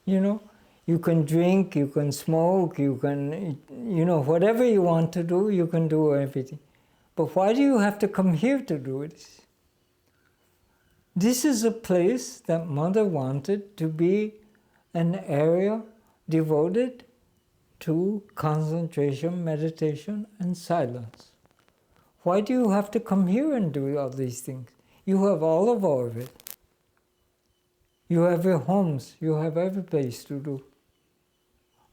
you know. You can drink, you can smoke, you can, you know, whatever you want to do, you can do everything. But why do you have to come here to do it? This is a place that Mother wanted to be an area devoted to concentration, meditation, and silence. Why do you have to come here and do all these things? You have all of it. You have your homes, you have every place to do.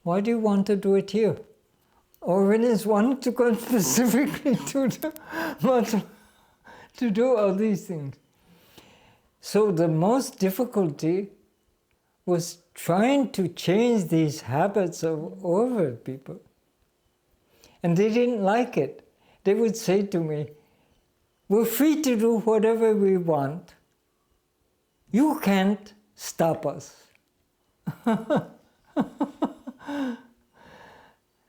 Why do you want to do it here? Aurovillians want to go specifically to the Mata to do all these things. So the most difficulty was trying to change these habits of Auroville people. And they didn't like it. They would say to me, we're free to do whatever we want. You can't stop us.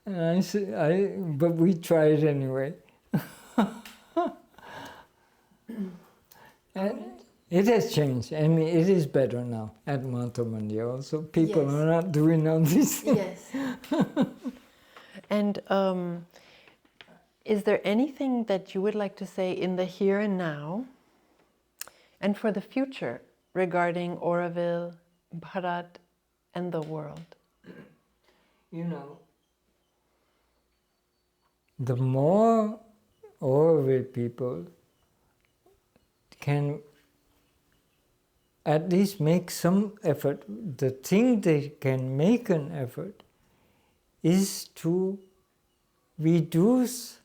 And I said, but we tried anyway. And it has changed. I mean, it is better now at Mata Mandir also. People are not doing all these things. Yes. And is there anything that you would like to say in the here and now and for the future regarding Auroville, Bharat, and the world? You know, the more Auroville people can at least make some effort, the thing they can make an effort is to reduce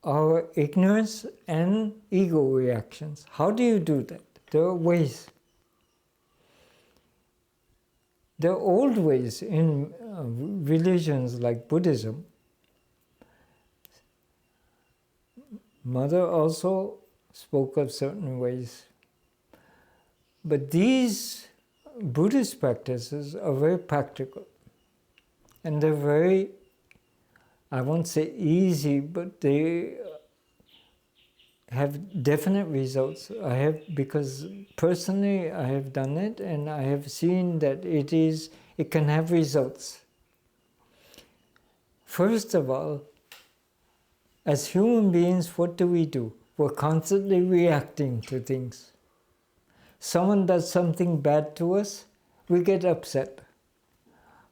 our ignorance and ego reactions. How do you do that? There are ways. There are old ways in religions like Buddhism. Mother also spoke of certain ways. But these Buddhist practices are very practical. And they're very, I won't say easy, but they have definite results. Because personally I have done it and I have seen that it can have results. First of all, as human beings, what do? We're constantly reacting to things. Someone does something bad to us, we get upset.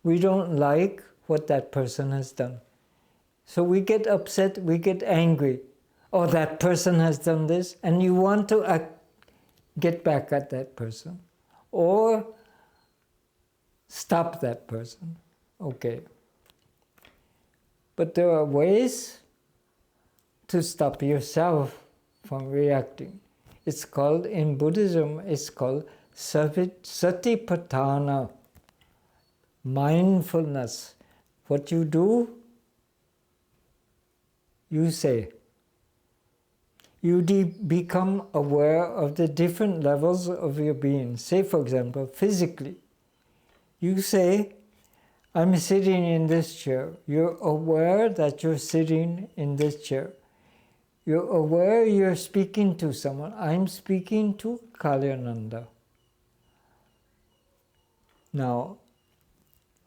We don't like what that person has done. So we get upset, we get angry. Oh, that person has done this, and you want to get back at that person. Or stop that person. Okay. But there are ways to stop yourself from reacting. It's called, in Buddhism, it's called satipatthana, mindfulness. What you do, you say. You become aware of the different levels of your being. Say, for example, physically. You say, I'm sitting in this chair. You're aware that you're sitting in this chair. You're aware you're speaking to someone. I'm speaking to Kali Ananda. Now,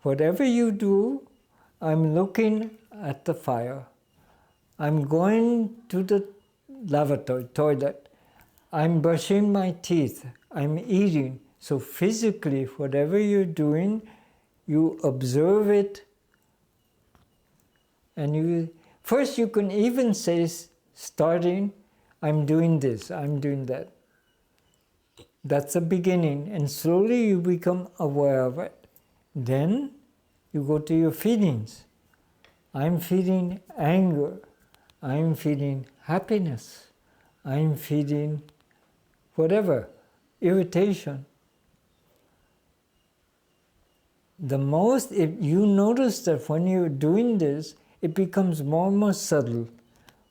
whatever you do, I'm looking at the fire. I'm going to the lavatory, toilet. I'm brushing my teeth. I'm eating. So physically, whatever you're doing, you observe it. And first you can even say, starting, I'm doing this, I'm doing that. That's the beginning, and slowly you become aware of it. Then you go to your feelings. I'm feeling anger. I'm feeling happiness. I'm feeling whatever, irritation. If you notice that when you're doing this, it becomes more and more subtle.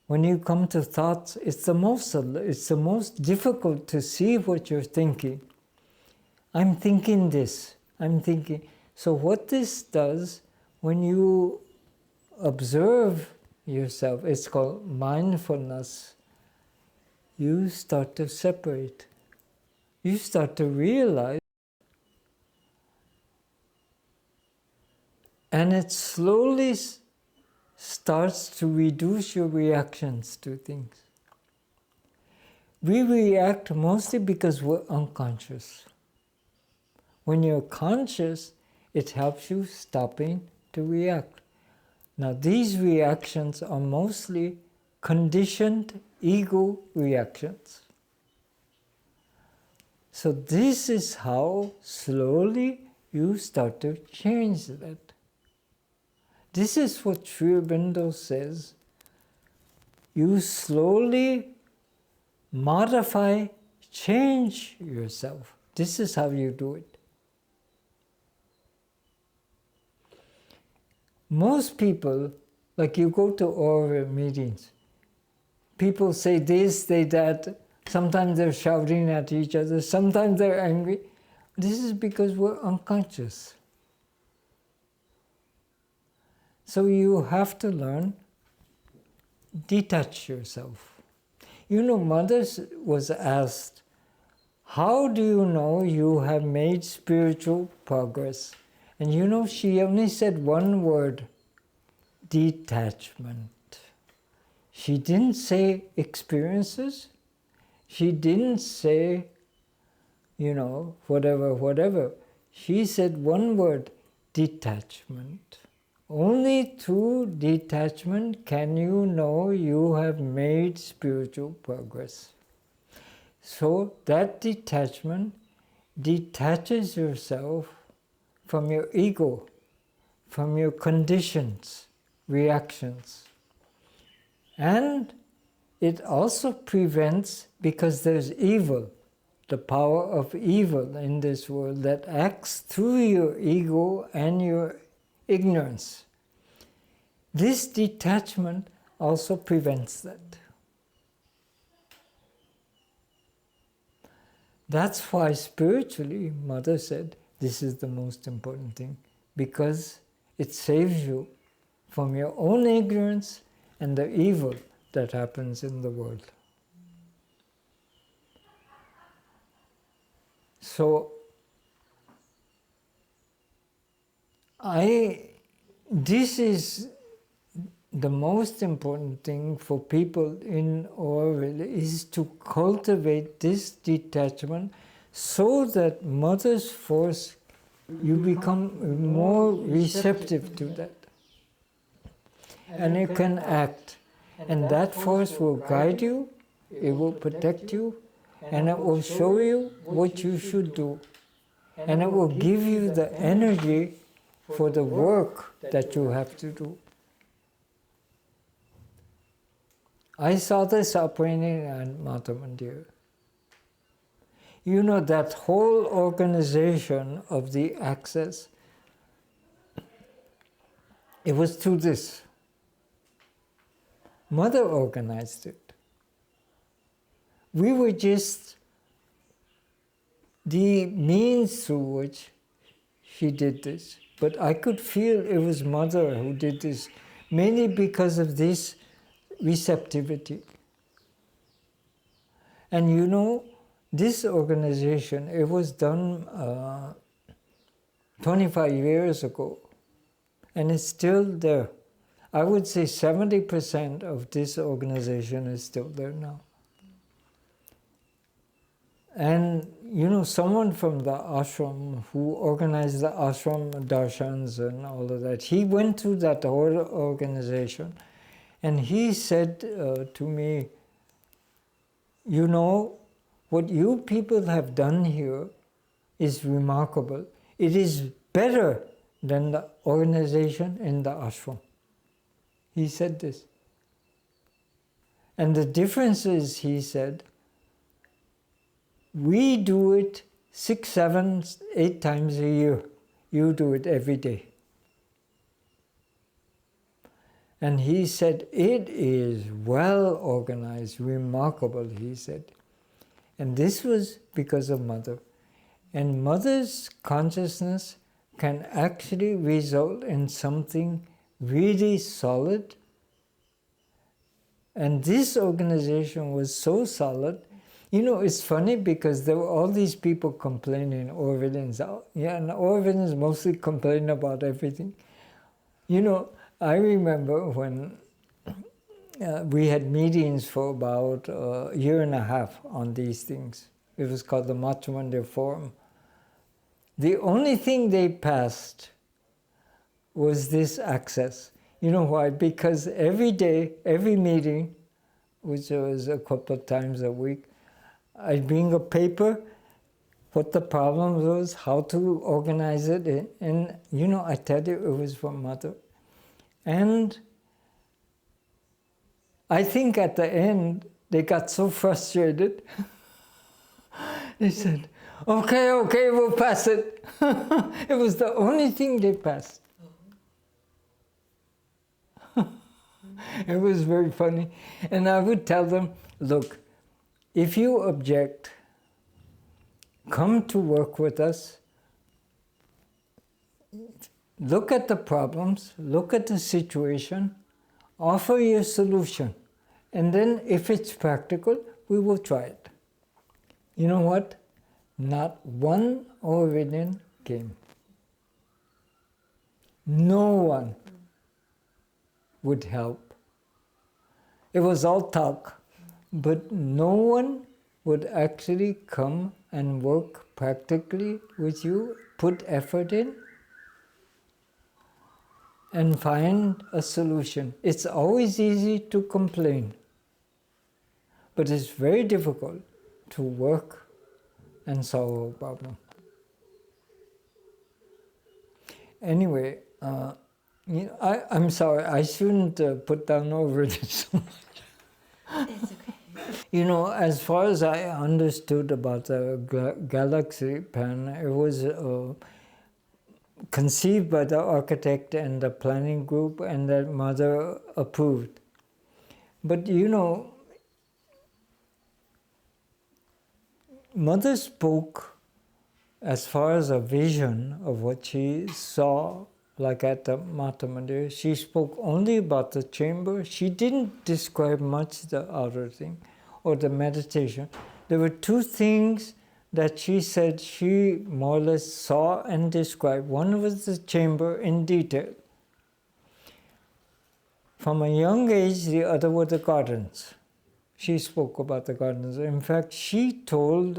When you come to thoughts, it's the most subtle, it's the most difficult to see what you're thinking. I'm thinking this, I'm thinking. So what this does, when you observe yourself, it's called mindfulness, you start to separate. You start to realize, and it slowly starts to reduce your reactions to things. We react mostly because we're unconscious. When you're conscious, it helps you stopping to react. Now these reactions are mostly conditioned ego reactions. So this is how slowly you start to change that. This is what Sri Aurobindo says. You slowly modify, change yourself. This is how you do it. Most people, like you go to Auroville meetings, people say this, say that, sometimes they're shouting at each other, sometimes they're angry. This is because we're unconscious. So you have to learn, detach yourself. You know, Mother was asked, how do you know you have made spiritual progress? And you know, she only said one word, detachment. She didn't say experiences. She didn't say, you know, whatever. She said one word, detachment. Only through detachment can you know you have made spiritual progress. So that detachment detaches yourself from your ego, from your conditions, reactions. And it also prevents, because there's evil, the power of evil in this world that acts through your ego and your ignorance. This detachment also prevents that. That's why spiritually, Mother said, this is the most important thing, because it saves you from your own ignorance and the evil that happens in the world. So, this is the most important thing for people in Auroville, is to cultivate this detachment so that Mother's force, you become more receptive to that. and you can act. And that force will guide you, it will protect you, and it will show you what you should do. And it will give you the energy for the work that you have to do. I saw this operating at Mata Mandir. You know, that whole organization of the access, it was through this. Mother organized it. We were just the means through which she did this. But I could feel it was Mother who did this, mainly because of this receptivity. And you know, this organization, it was done 25 years ago, and it's still there. I would say 70% of this organization is still there now. And you know, someone from the ashram who organized the ashram darshans and all of that, he went through that whole organization, and he said to me, you know, what you people have done here is remarkable. It is better than the organization in the ashram. He said this. And the difference is, he said, we do it 6, 7, 8 times a year. You do it every day. And he said, it is well organized, remarkable, he said. And this was because of Mother. And Mother's consciousness can actually result in something really solid. And this organization was so solid. You know, it's funny because there were all these people complaining, Aurovillians. Yeah, and Aurovillians mostly complain about everything. You know, I remember when we had meetings for about a year and a half on these things. It was called the Mata Mandir Forum. The only thing they passed was this access. You know why? Because every day, every meeting, which was a couple of times a week, I'd bring a paper, what the problem was, how to organize it, and you know, I tell you, it was from Mother. And I think at the end, they got so frustrated, they said, okay, we'll pass it. It was the only thing they passed. It was very funny. And I would tell them, look, if you object, come to work with us, look at the problems, look at the situation, offer your solution, and then if it's practical, we will try it. You know what? Not one Aurovillian came. No one would help. It was all talk, but no one would actually come and work practically with you, put effort in, and find a solution. It's always easy to complain, but it's very difficult to work and solve a problem. Anyway, you know, I'm sorry, I shouldn't put down over it so much. It's okay. You know, as far as I understood about the galaxy pan, it was conceived by the architect and the planning group, and that Mother approved. But you know, Mother spoke as far as a vision of what she saw, like at the Mata Mandir. She spoke only about the chamber. She didn't describe much the outer thing or the meditation. There were 2 things that she said she more or less saw and described. One was the chamber in detail. From a young age, the other were the gardens. She spoke about the gardens. In fact, she told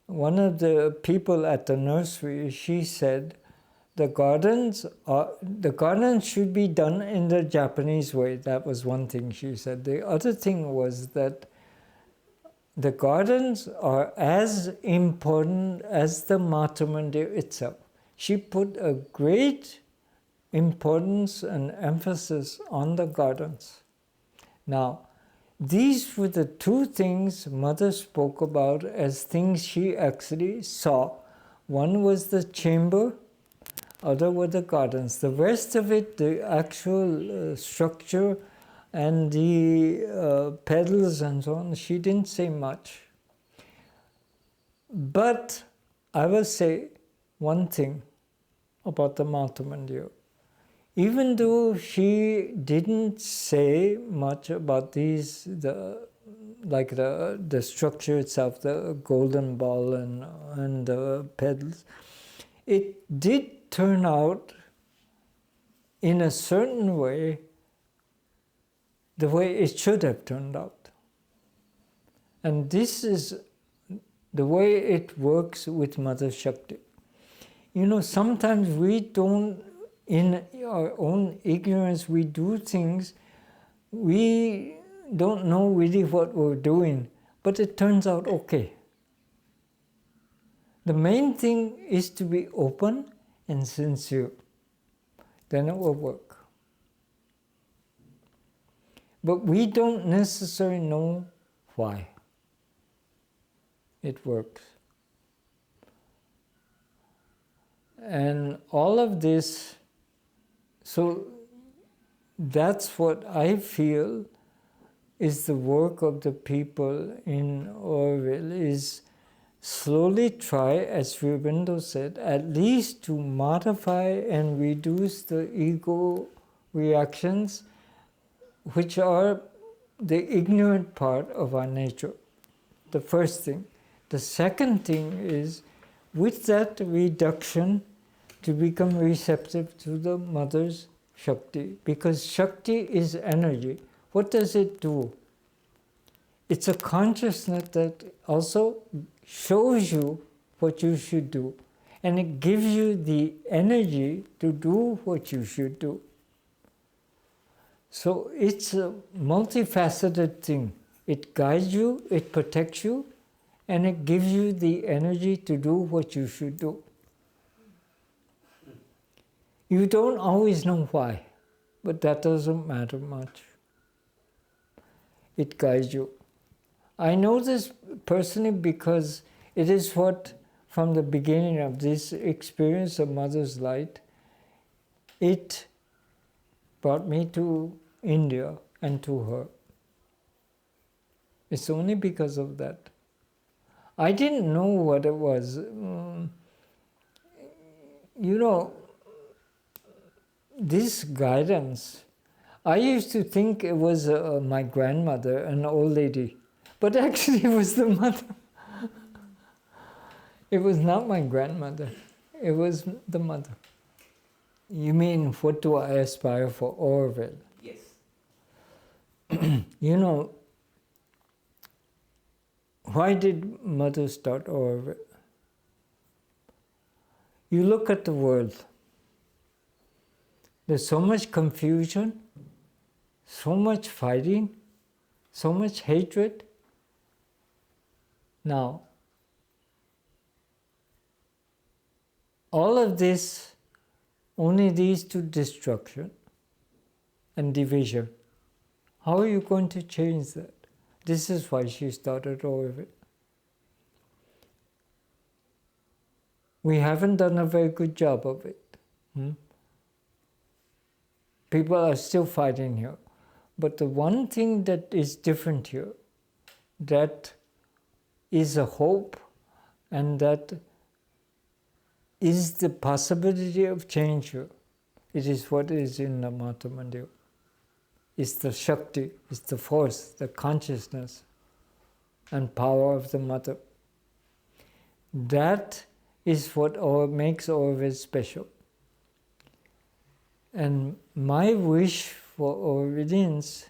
one of the people at the nursery, she said, the gardens should be done in the Japanese way. That was one thing she said. The other thing was that the gardens are as important as the Mata Mandir itself. She put a great importance and emphasis on the gardens. Now, these were the two things Mother spoke about as things she actually saw. One was the chamber, other were the gardens. The rest of it, the actual structure and the petals and so on, she didn't say much. But I will say one thing about the Mata Mandir. Even though she didn't say much about these, the structure itself, the golden ball and the petals, it did turn out in a certain way, the way it should have turned out. And this is the way it works with Mother Shakti. You know, sometimes we don't, in our own ignorance, we do things, we don't know really what we're doing, but it turns out okay. The main thing is to be open and sincere. Then it will work. But we don't necessarily know why it works. And all of this, so that's what I feel is the work of the people in Auroville, is slowly try, as Sri Aurobindo said, at least to modify and reduce the ego reactions, which are the ignorant part of our nature. The first thing. The second thing is, with that reduction, to become receptive to the Mother's Shakti. Because Shakti is energy. What does it do? It's a consciousness that also shows you what you should do. And it gives you the energy to do what you should do. So it's a multifaceted thing. It guides you, it protects you, and it gives you the energy to do what you should do. You don't always know why, but that doesn't matter much. It guides you. I know this personally because it is what, from the beginning of this experience of Mother's Light, it brought me to India and to her. It's only because of that. I didn't know what it was. You know, this guidance, I used to think it was my grandmother, an old lady, but actually it was the mother. It was not my grandmother, it was the mother. You mean, what do I aspire for Auroville? Yes. You know, why did Mother start Auroville? You look at the world. There's so much confusion, so much fighting, so much hatred. Now, all of this only leads to destruction and division. How are you going to change that? This is why she started all of it. We haven't done a very good job of it. People are still fighting here. But the one thing that is different here, that is a hope, and that is the possibility of change here. It is what is in the Mata Mandir. It's the Shakti, it's the force, the consciousness and power of the Mother. That is what makes Auroville special. And my wish for Aurovillians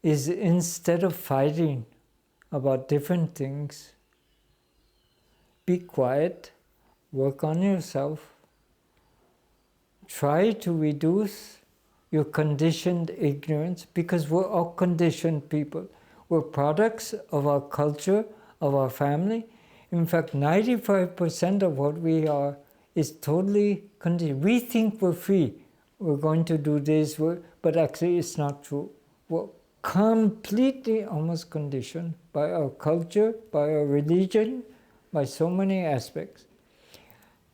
is, instead of fighting about different things, be quiet, work on yourself, try to reduce your conditioned ignorance, because we're all conditioned people. We're products of our culture, of our family. In fact, 95% of what we are is totally conditioned. We think we're free. We're going to do this, but actually it's not true. We're completely almost conditioned by our culture, by our religion, by so many aspects.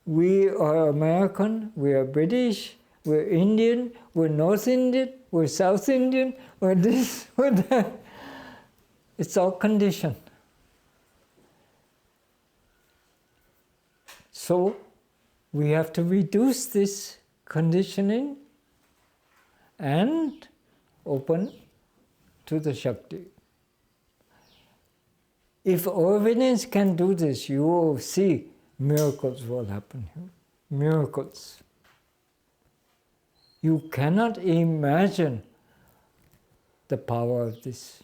We are American, we are British, we're Indian, we're North Indian, we're South Indian, we're this, we're that. It's all conditioned. So we have to reduce this conditioning and open to the Shakti. If Aurovindians can do this, you will see miracles will happen here. Miracles. You cannot imagine the power of this.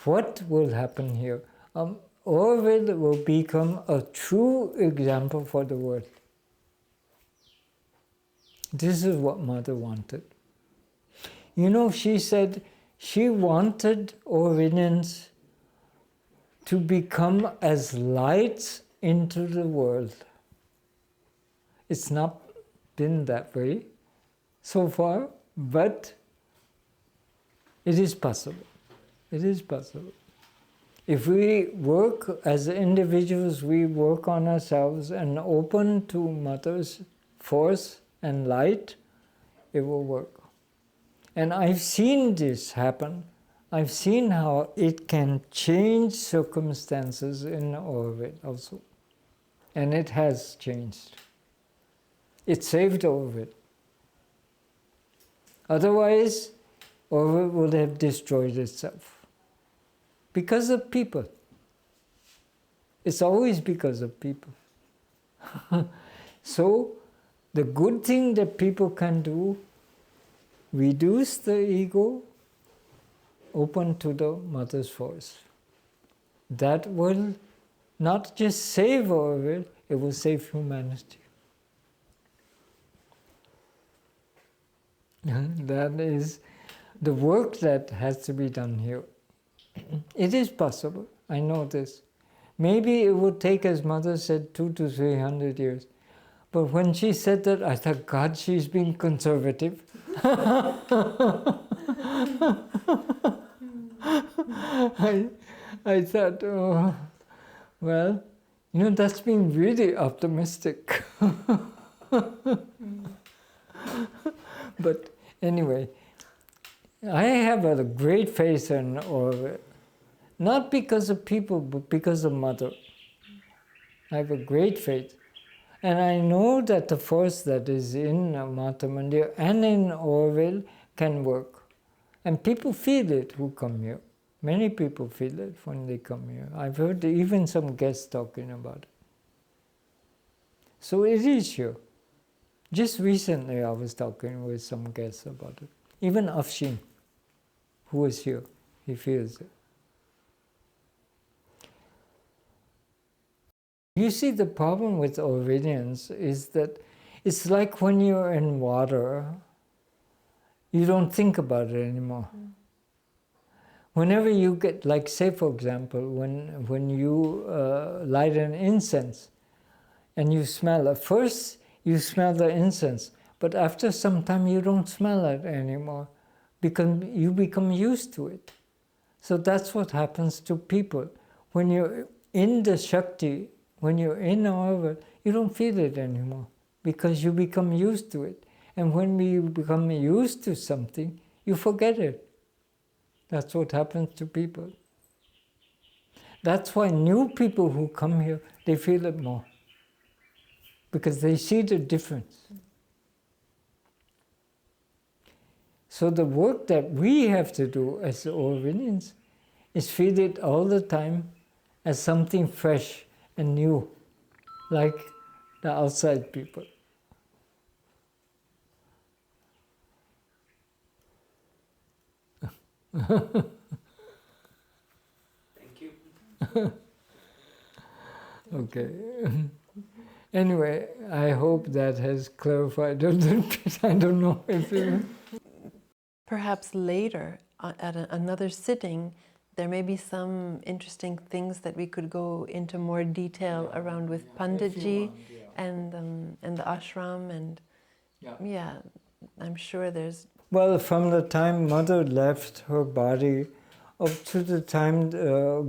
What will happen here? Auroville will become a true example for the world. This is what Mother wanted. You know, she said she wanted Aurovindians to become as lights into the world. It's not been that way so far, but it is possible. It is possible. If we work as individuals, we work on ourselves and open to Mother's force and light, it will work. And I've seen this happen. I've seen how it can change circumstances in Auroville also. And it has changed. It saved Auroville. Otherwise, Auroville would have destroyed itself. Because of people. It's always because of people. So, the good thing that people can do, reduce the ego, open to the Mother's force. That will not just save Auroville, it will save humanity. That is the work that has to be done here. It is possible, I know this. Maybe it would take, as Mother said, 200 to 300 years. But when she said that, I thought, God, she's being conservative. I thought, oh, well, you know, that's being really optimistic. But anyway, I have a great faith in Auroville. Not because of people, but because of Mother. I have a great faith. And I know that the force that is in Mata Mandir and in Auroville can work. And people feel it who come here. Many people feel it when they come here. I've heard even some guests talking about it. So it is here. Just recently I was talking with some guests about it. Even Afshin, who was here, he feels it. You see, the problem with Aurovillians is that it's like when you're in water, you don't think about it anymore. Whenever you get, like say for example, when you light an incense and you smell it, first you smell the incense, but after some time you don't smell it anymore because you become used to it. So that's what happens to people. When you're in the Shakti, when you're in Auroville, you don't feel it anymore because you become used to it. And when we become used to something, you forget it. That's what happens to people. That's why new people who come here, they feel it more because they see the difference. So the work that we have to do as Aurovillians is feel it all the time as something fresh and new, like the outside people. Thank you. Okay. Anyway, I hope that has clarified a little bit. I don't know if it... Perhaps later, at another sitting, there may be some interesting things that we could go into more detail around with Panditji and the ashram, and yeah, I'm sure there's... Well, from the time Mother left her body up to the time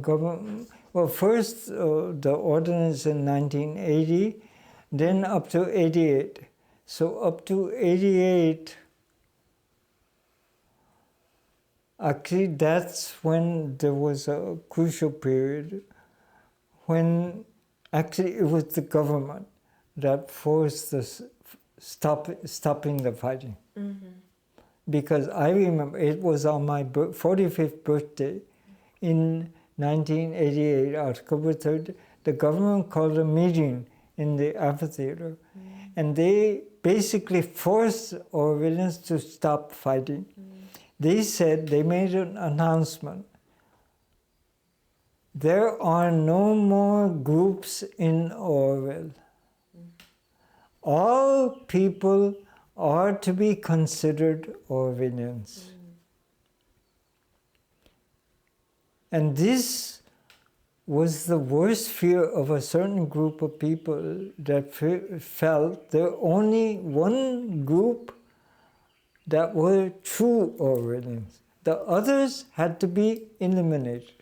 government... Well, first the ordinance in 1980, then up to 88. So up to 88, actually that's when there was a crucial period, when actually it was the government that forced the stopping the fighting. Because I remember it was on my 45th birthday in 1988, October 3rd, the government called a meeting in the amphitheater, and they basically forced Aurovillians to stop fighting. They said, they made an announcement, there are no more groups in Auroville. All people are to be considered Aurovillians. And this was the worst fear of a certain group of people that felt there only one group that were true Aurovillians. The others had to be eliminated.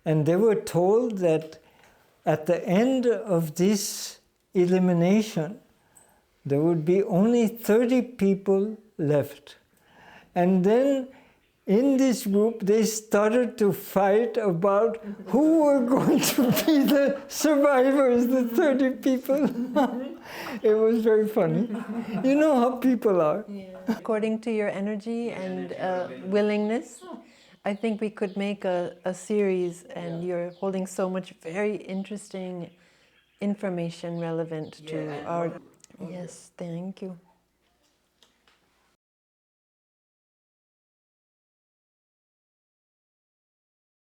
And they were told that at the end of this elimination, there would be only 30 people left. And then in this group, they started to fight about who were going to be the survivors, the 30 people. It was very funny. You know how people are. Yeah. According to your energy and willingness, I think we could make a series, and you're holding so much very interesting information relevant to our... Yes, thank you.